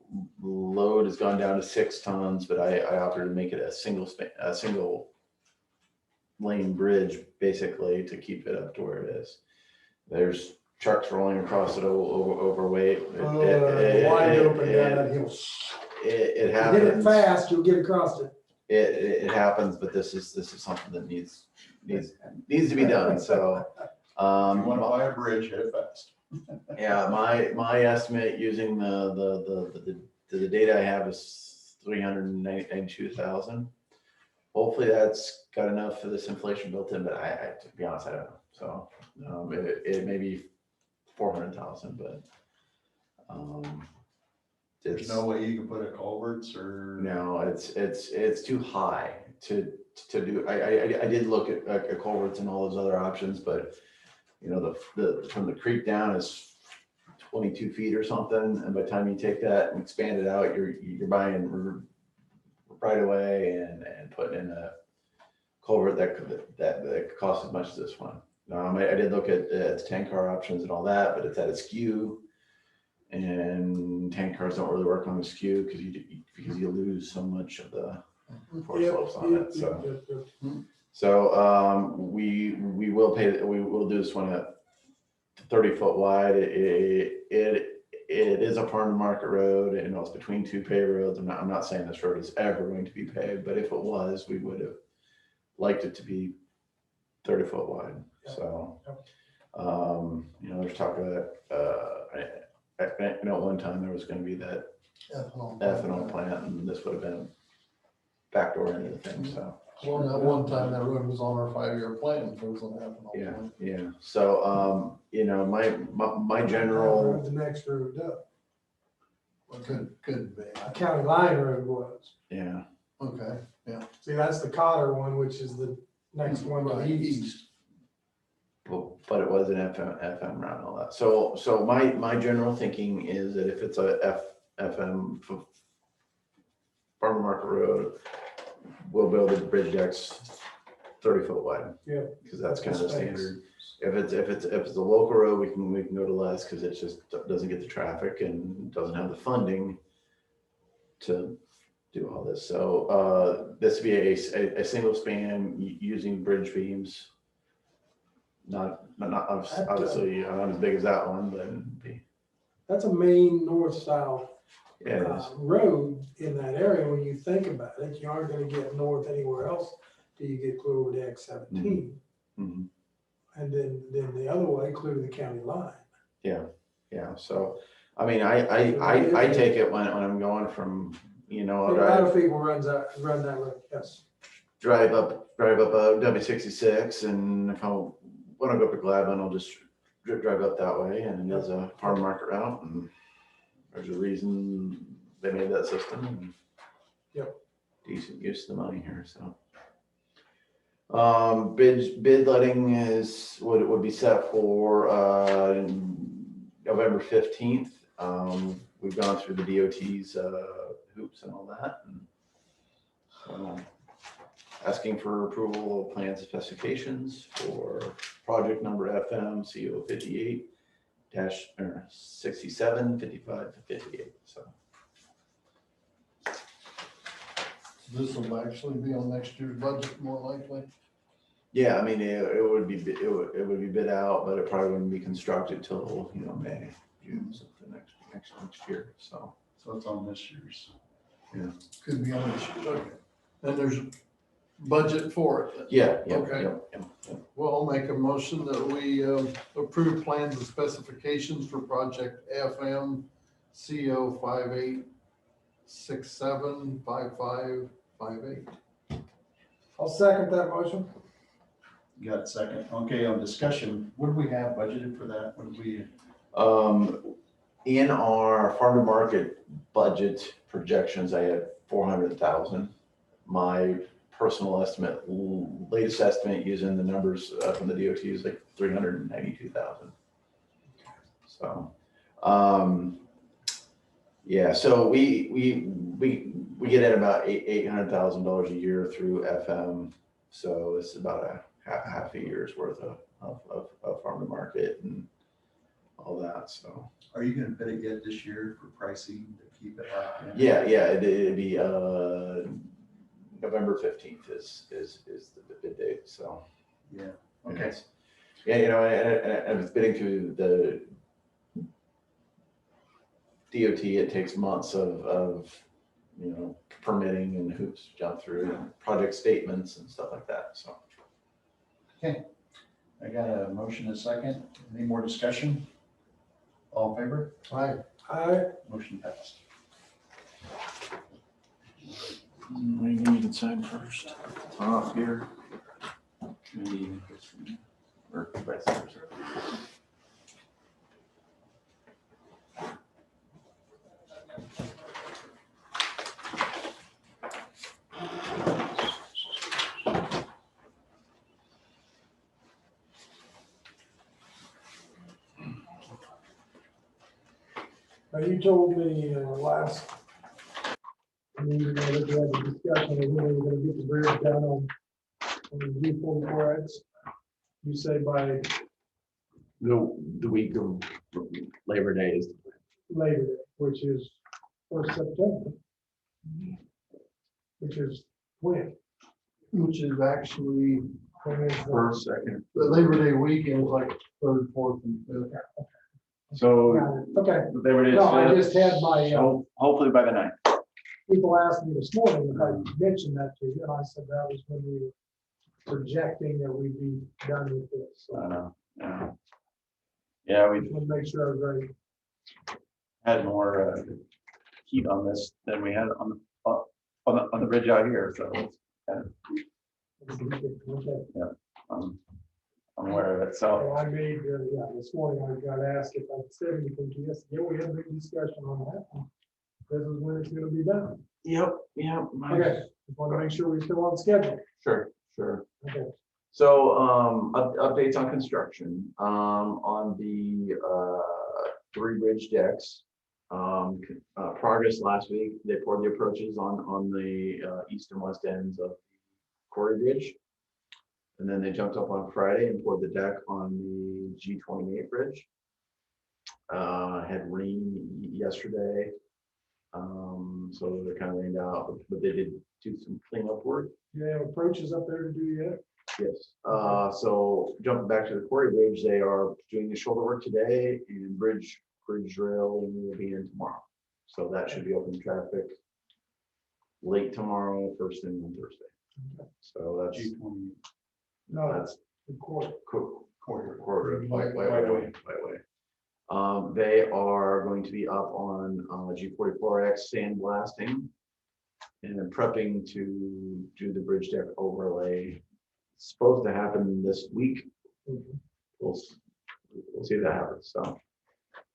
load has gone down to 6 tons, but I offered to make it a single lane bridge, basically, to keep it up to where it is. There's trucks rolling across it overweight. Wide open down that hill. It Hit it happens. fast, you'll get across it. It happens, but this is something that needs to be done. So, If you want to buy a bridge, hit it fast. yeah, my estimate using the data I have is 392,000. Hopefully that's got enough for this inflation built in, but I to be honest, I don't know. So it may be 400,000, but There's no way you can put a culverts or. no, it's too high to do. I did look at culverts and all those other options, but you know, the from the creek down is 22 feet or something, and by the time you take that and expand it out, you're buying right away and putting in a culvert that costs as much as this one. I did look at its tank car options and all that, but it's at a skew, and tank cars don't really work on the skew because you lose so much of the force slopes on it. So we will do this one at 30 foot wide. It is a farm to market road, and it's between 2 paved roads. I'm not saying this road is ever going to be paved, but if it was, we would have liked it to be 30 foot wide. So, you know, there's talk of that. I know at one time there was going to be that ethanol plant, and this would have been backdoor into the thing. So. Well, at one time, that road was on our 5-year plan, so it was an ethanol plant. Yeah. So, you know, my general, The next road up, Could be. County Line Road was. yeah. Okay, See, that's the Cotter one, which is the next one to the east. But it was an FM route and all that. So my general thinking is that if it's a FM Farmer Market Road, we'll build the bridge decks 30 foot wide. Yeah. Because that's kind of the Space. standard. If it's a local road, we can go to less because it just doesn't get the traffic and doesn't have the funding to do all this. So this would be a single span using bridge beams. Not obviously not as big as that one, but it'd be, That's a main north-south yeah, it is. road in that area. When you think about it, you aren't gonna get north anywhere else till you get clear over to X-17. Mhm. And then the other way, clear to the county line. Yeah. So I mean, I take it when I'm going from, you know, A lot of people run that road, yes. drive up W66, and if I want to go up to Gladwin, I'll just drive up that way, and there's a farm market route, and there's a reason they made that system. And Yep. Decent use of the money here, so. Bid letting is what it would be set for November 15th. We've gone through the DOT's hoops and all that, and asking for approval of plans and specifications for project number FM CO 58-67 55 58. So This will actually be on next year's budget more likely. yeah, I mean it would be bid out, but it probably wouldn't be constructed till, you know, May, June, something next year. So it's on this year's. Could be on this year's, okay. And there's budget for it. yeah. Okay. Well, I'll make a motion that we approve plans and specifications for project FM CO 5867 5558. I'll second that motion. You got a second? Okay, on discussion, what do we have budgeted for that? What do we? In our farm to market budget projections, I had 400,000. My personal estimate, latest estimate using the numbers from the DOT is like 392,000. So, yeah, so we get at about $800,000 a year through FM. So it's about a half a year's worth of farm to market and all that. So Are you gonna bid it yet this year for pricing to keep it locked in? yeah, it'd be November 15th is the bid date. So Yeah, and okay. it's- yeah, you know, and it's bidding through the DOT. It takes months of you know, permitting and hoops to jump through, and project statements and stuff like that. So I got a motion and a second. Any more discussion? All in favor? Aye. Motion passed. we need to sign first. Off here. Or vice versa. Now, you told me last meeting that we had a discussion of when we were gonna get the bridge down on the G44X. You say by The week of Labor Day is. Labor Day, which is 1st September. Which is when? Which is actually, When is the- First, second. the Labor Day weekend is like 3rd, 4th, and 5th. So Okay, Labor Day is. no, I just had my, Hopefully by the 9th. people asked me this morning if I mentioned that to you, and I said that was when we were projecting that we'd be done with this. So I know, yeah. Yeah, we just want to make sure I was right. had more heat on this than we had on the bridge out here, so it's kind Okay. of, I'm aware of it, so. So I made, this morning I got asked if I said anything to you. Yes, yeah, we had a big discussion on that. This is when it's gonna be done. Yep. Okay, just want to make sure we're still on schedule. Sure. Okay. So, updates on construction, on the 3 bridge decks. Progress last week, they poured the approaches on the east and west ends of Quarry Bridge. And then they jumped up on Friday and poured the deck on the G28 bridge. Had rain yesterday. So they're kind of rained out, but they did do some cleanup work. You have approaches up there to do yet? Yes. So jumping back to the Quarry Bridge, they are doing the shoulder work today and bridge rail will be in tomorrow. So that should be open to traffic late tomorrow, first thing on Thursday. So that's G20. No, that's the court. quarter way. They are going to be up on G44X sandblasting and then prepping to do the bridge deck overlay. It's supposed to happen this week. We'll see if that happens.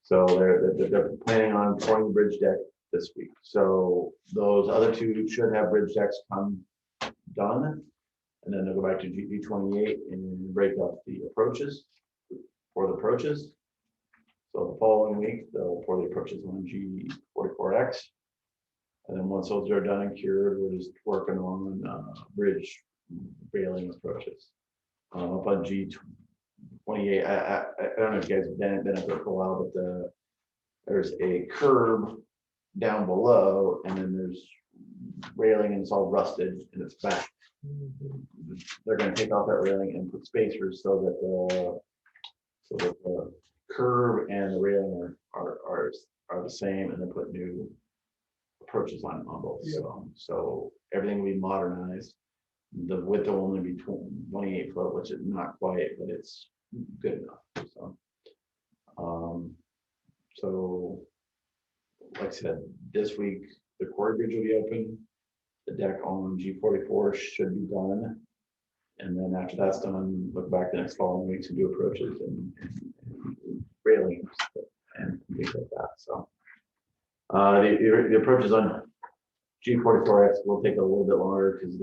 So they're planning on pouring the bridge deck this week. So those other two should have bridge decks come done. And then they'll go back to G28 and break up the approaches for the approaches. So the following week, they'll pour the approaches on G44X. And then once those are done and cured, we're just working on bridge railing approaches. Up on G28, I don't know if you guys have been up there for a while, but there's a curb down below, and then there's railing, and it's all rusted, and it's back. They're going to take off that railing and put spacers so that the curb and the railing are the same, and then put new approaches on both. Yeah. So everything will be modernized. The width will only be 28 foot, which is not quite, but it's good enough. So like I said, this week the Quarry Bridge will be open. The deck on G44 should be done. And then after that's done, look back the next following weeks and do approaches and railings and things like that. So the approaches on G44X will take a little bit longer because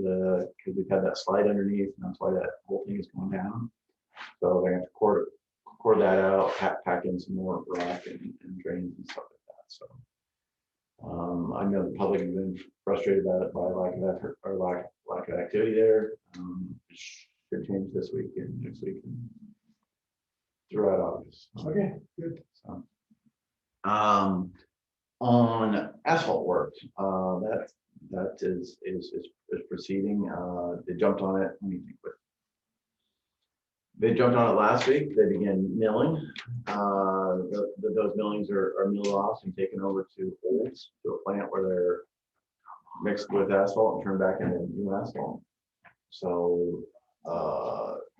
we've had that slide underneath, and that's why that whole thing is going down. So they have to cord that out, pack in some more rock and drains and stuff like that. So I know the public has been frustrated about it by lack of effort or lack of activity there. Should change this week and next week and throughout August. Okay, good. So, on asphalt work, that is proceeding. They jumped on it. They jumped on it last week. They began milling. Those millings are milled off and taken over to Olds, to a plant where they're mixed with asphalt and turned back into new asphalt. So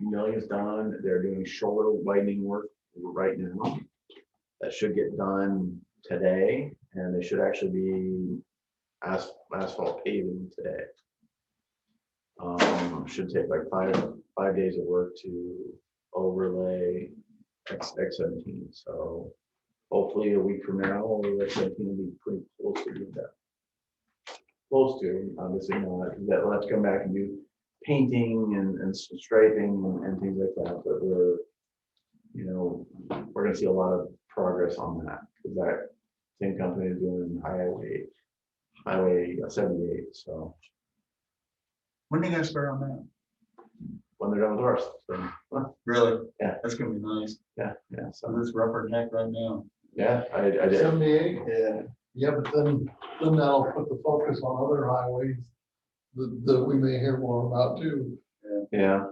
milling is done. They're doing shoulder widening work right now. That should get done today, and they should actually be asphalt paving today. Should take like five days of work to overlay X17. So hopefully a week from now, X17 will be pretty close to doing that. Close to, obviously not. That will have to come back and do painting and striping and things like that. But we're going to see a lot of progress on that, because that same company is doing Highway 78. So When are you gonna start on that? when they're done with ours. So, Really? Yeah. That's gonna be nice. yeah. So So this rubber neck right now. yeah, I did. 78, Yeah. yeah, but then that'll put the focus on other highways that we may hear more about too. Yeah.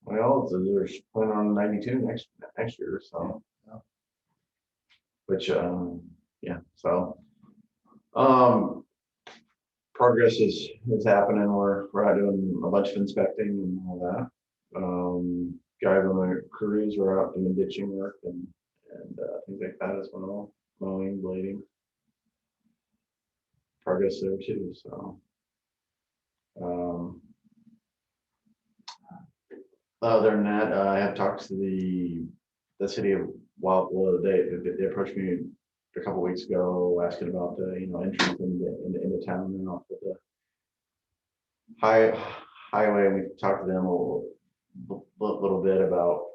Well, so there's planning on 92 next year. So, Yeah. which yeah. So progress is happening. We're out doing a bunch of inspecting and all that. Guys on the crews are out doing ditching work and things like that as well. Mowing, blading. Progress there too. So other than that, I have talked to the city of Wildwood. They approached me a couple weeks ago asking about the entrance into town and off of the highway. We talked to them a little bit about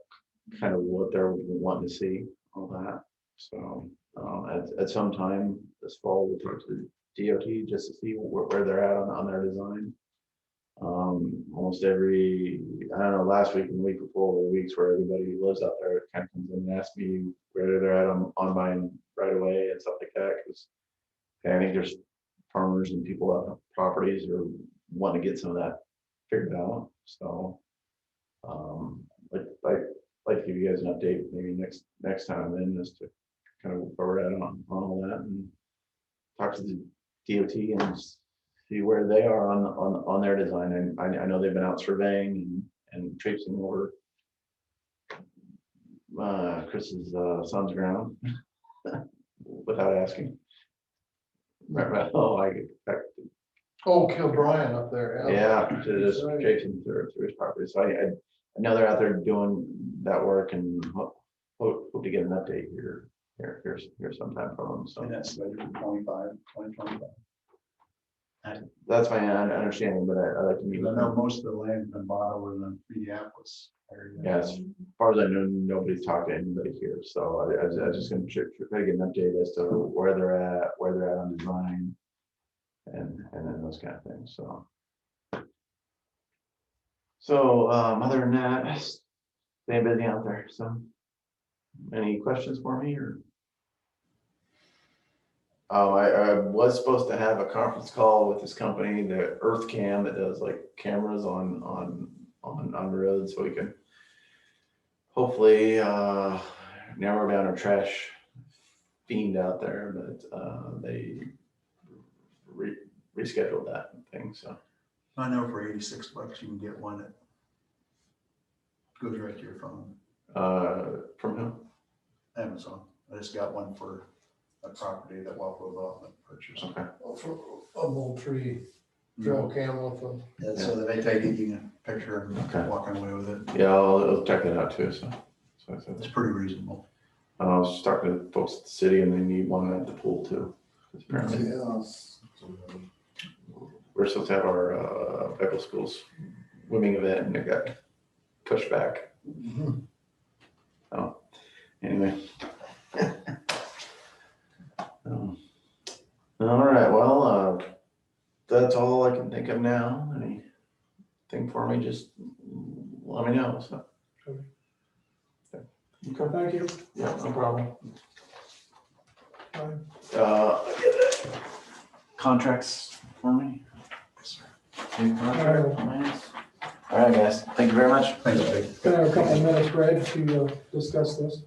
kind of what they're wanting to see, all that. So At some time this fall, we'll talk to the DOT just to see where they're at on their design. Almost every, I don't know, last week and the week before, the weeks where everybody who lives out there kind of comes in and asks me where they're at on mine right away and stuff like that. Cause I think there's farmers and people out on properties are wanting to get some of that figured out. So, like to give you guys an update maybe next time I'm in, just to kind of where we're at on all that and talk to the DOT and see where they are on their design. And I know they've been out surveying and traipsing over Chris's son's ground without asking. Right, oh, Oh, kill Brian up there. yeah, just Right. traipsing through his property. So I know they're out there doing that work and hope to get an update here sometime from them. So And that's later in 2025. that's my understanding, but I like to meet I with know them. most of the land's been bought over in the Minneapolis area. Yeah, as far as I know, nobody's talked to anybody here. So I was just gonna try to get an update as to where they're at on design and then those kind of things. So other than that, staying busy out there. So any questions for me or? Oh, I was supposed to have a conference call with this company, the Earth Cam, that does like cameras on the road, so we can hopefully narrow down our trash fiend out there, but they rescheduled that thing, so. I know for $86 you can get one that goes right to your phone. From whom? Amazon. I just got one for a property that Waffle Development purchased. Okay. For a Moultrie trail cam with them. Yeah, so that they take it, you can picture and Okay. walking away with it. Yeah, I'll check that out too, so It's pretty reasonable. I was talking to folks at the city and they need one at the pool too. 'Cause apparently Yeah. we're supposed to have our Echo Schools swimming event and it got pushed back. Oh, anyway. All right, well, that's all I can think of now. Anything for me, just let me know, so. Okay. Thank you. Yeah, no problem. Fine. Contracts for me? New contract plans? All right, guys, thank you very much. Thanks, Dave. Can I have a couple of minutes, Greg, to discuss this?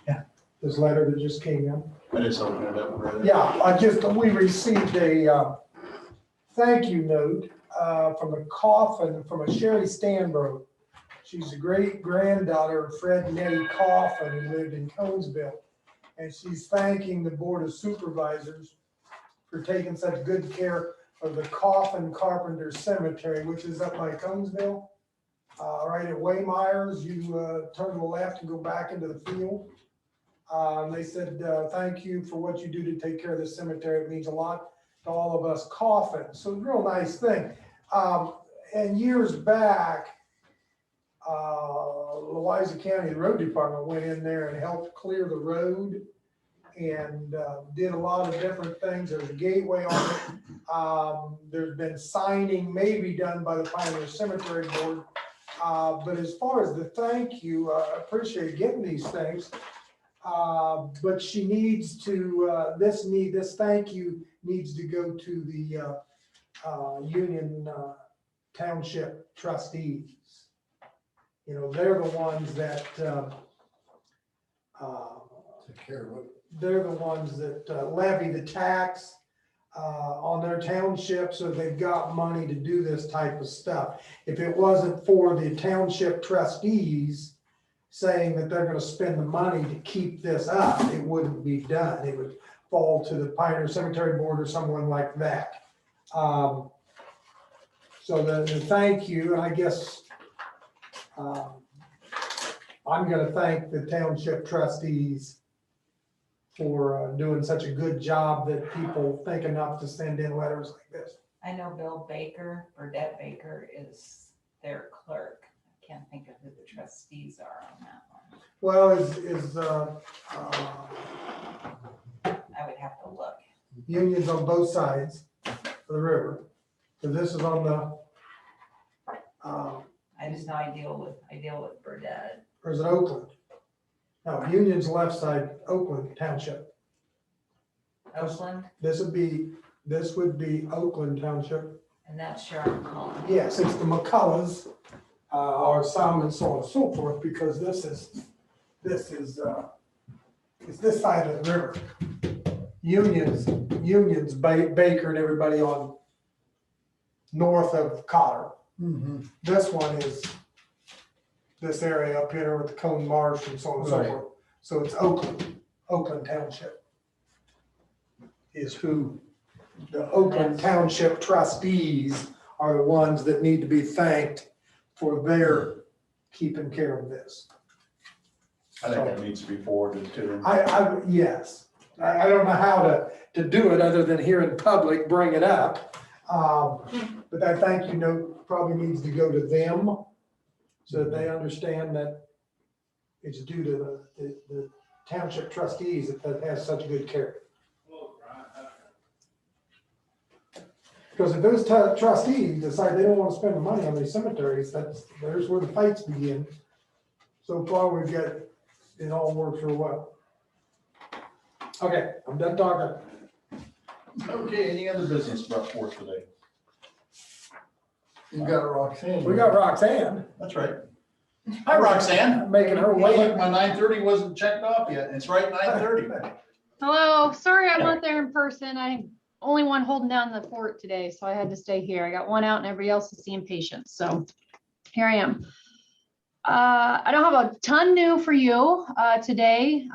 Yeah. This letter that just came in. I just opened it up and read it. Yeah, we received a thank you note from a Sherry Stanbrook. She's a great granddaughter of Fred and Nettie Coffin, who lived in Conesville. And she's thanking the Board of Supervisors for taking such good care of the Coffin Carpenter Cemetery, which is up by Conesville. Right at Waymeyer's, you turn to the left and go back into the field. They said, thank you for what you do to take care of the cemetery. It means a lot to all of us Coffin. So it's a real nice thing. And years back, Louisa County Road Department went in there and helped clear the road and did a lot of different things. There's a gateway on it. There's been signing maybe done by the Pioneer Cemetery Board. But as far as the thank you, I appreciate getting these things. But she needs to, this thank you needs to go to the Union Township trustees. You know, they're the ones that, Take care of it. they're the ones that levy the tax on their township, so they've got money to do this type of stuff. If it wasn't for the township trustees saying that they're gonna spend the money to keep this up, it wouldn't be done. It would fall to the Pioneer Cemetery Board or someone like that. So the thank you, and I guess I'm gonna thank the township trustees for doing such a good job that people think enough to send in letters like this. I know Bill Baker, Burdette Baker is their clerk. I can't think of who the trustees are on that one. Well, I would have to look. unions on both sides of the river. So this is on the, I just know I deal with Burdette. or is it Oakland? No, Union's left side, Oakland Township. Oakland, This would be Oakland Township. and that's Sharon Collins. Yes, it's the McCulloughs, or some and so on and so forth, because this is, it's this side of the river. Union's Baker and everybody on north of Cotter. This one is this area up here with the Cone Marsh and so on and so Right. forth. So it's Oakland Township is who, the Oakland Township trustees are the ones that need to be thanked for their keeping care of this. I think that needs to be forwarded to them. Yes, I don't know how to do it other than here in public, bring it up. But that thank you note probably needs to go to them so that they understand that it's due to the township trustees that has such good care. Because if those trustees decide they don't want to spend the money on these cemeteries, there's where the fights begin. So far, we've got, it all works real well. Okay, I'm done talking. Okay, any other business brought forth today? You got Roxanne. We got Roxanne That's right. Hi, Roxanne. making her Well, way. look, my 9:30 wasn't checked off yet. It's right 9:30. Hello, sorry I'm not there in person. I'm only one holding down the fort today, so I had to stay here. I got one out and everybody else is seeing patients, so here I am. I don't have a ton new for you today.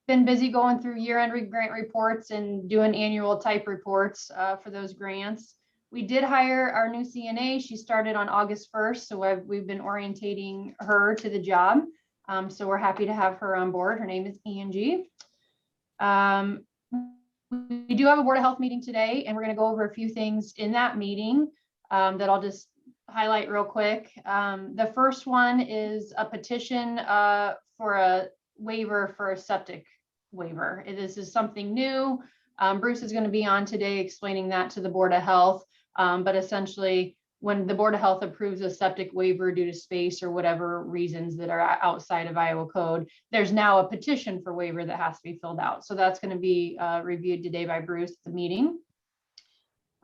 Been busy going through year-end grant reports and doing annual type reports for those grants. We did hire our new CNA. She started on August 1st, so we've been orientating her to the job. So we're happy to have her on board. Her name is Angie. We do have a Board of Health meeting today, and we're going to go over a few things in that meeting that I'll just highlight real quick. The first one is a petition for a waiver for a septic waiver. This is something new. Bruce is going to be on today explaining that to the Board of Health. But essentially, when the Board of Health approves a septic waiver due to space or whatever reasons that are outside of Iowa code, there's now a petition for waiver that has to be filled out. So that's going to be reviewed today by Bruce at the meeting.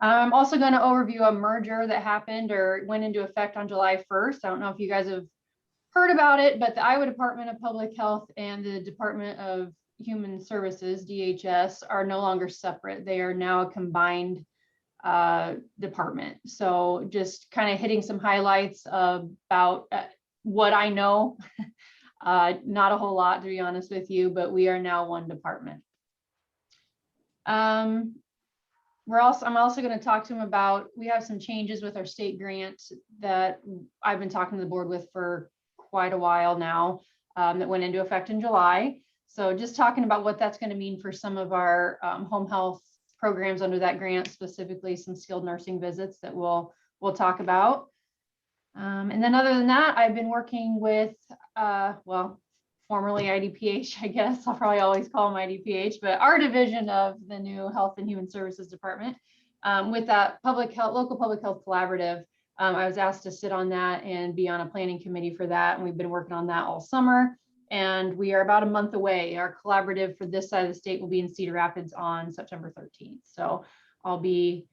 I'm also going to overview a merger that happened or went into effect on July 1st. I don't know if you guys have heard about it, but the Iowa Department of Public Health and the Department of Human Services, DHS, are no longer separate. They are now a combined department. So just kind of hitting some highlights about what I know. Not a whole lot, to be honest with you, but we are now one department. I'm also going to talk to him about, we have some changes with our state grant that I've been talking to the board with for quite a while now, that went into effect in July. So just talking about what that's going to mean for some of our home health programs under that grant, specifically some skilled nursing visits that we'll talk about. And then other than that, I've been working with, well, formerly IDPH, I guess. I'll probably always call them IDPH, but our division of the new Health and Human Services Department, with that local public health collaborative. I was asked to sit on that and be on a planning committee for that. And we've been working on that all summer. And we are about a month away. Our collaborative for this side of the state will be in Cedar Rapids on September 13th. So I'll be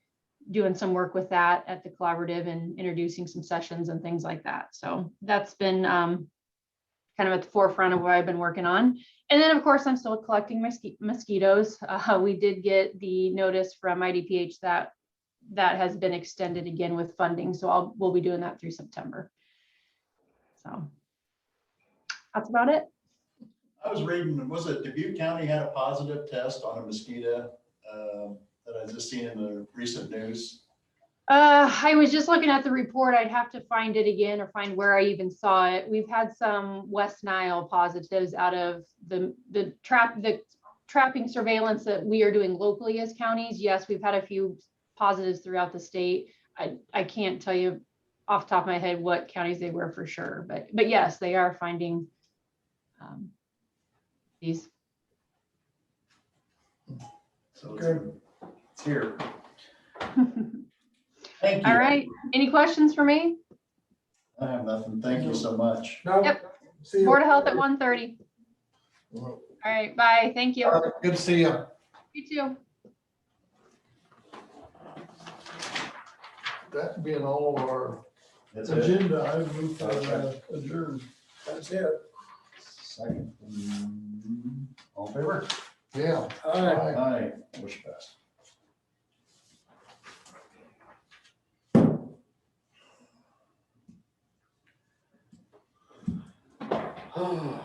doing some work with that at the collaborative and introducing some sessions and things like that. So that's been kind of at the forefront of what I've been working on. And then of course, I'm still collecting mosquitoes. We did get the notice from IDPH that has been extended again with funding. So we'll be doing that through September. So that's about it. I was reading, was it Dubuque County had a positive test on a mosquito that I just seen in the recent news? I was just looking at the report. I'd have to find it again or find where I even saw it. We've had some West Nile positives out of the trapping surveillance that we are doing locally as counties. Yes, we've had a few positives throughout the state. I can't tell you off the top of my head what counties they were for sure, but yes, they are finding These. So It's here. Thank you. All right, any questions for me? I have nothing. Thank you so much. No. Yep. See you. Board of Health at 1:30. All right, bye, thank you. All right, good to see you. You too. That being all of our That's it. agenda, I move to adjourn. That's it. Second. All in favor? Yeah. All right. Aye. Wish passed. Aye.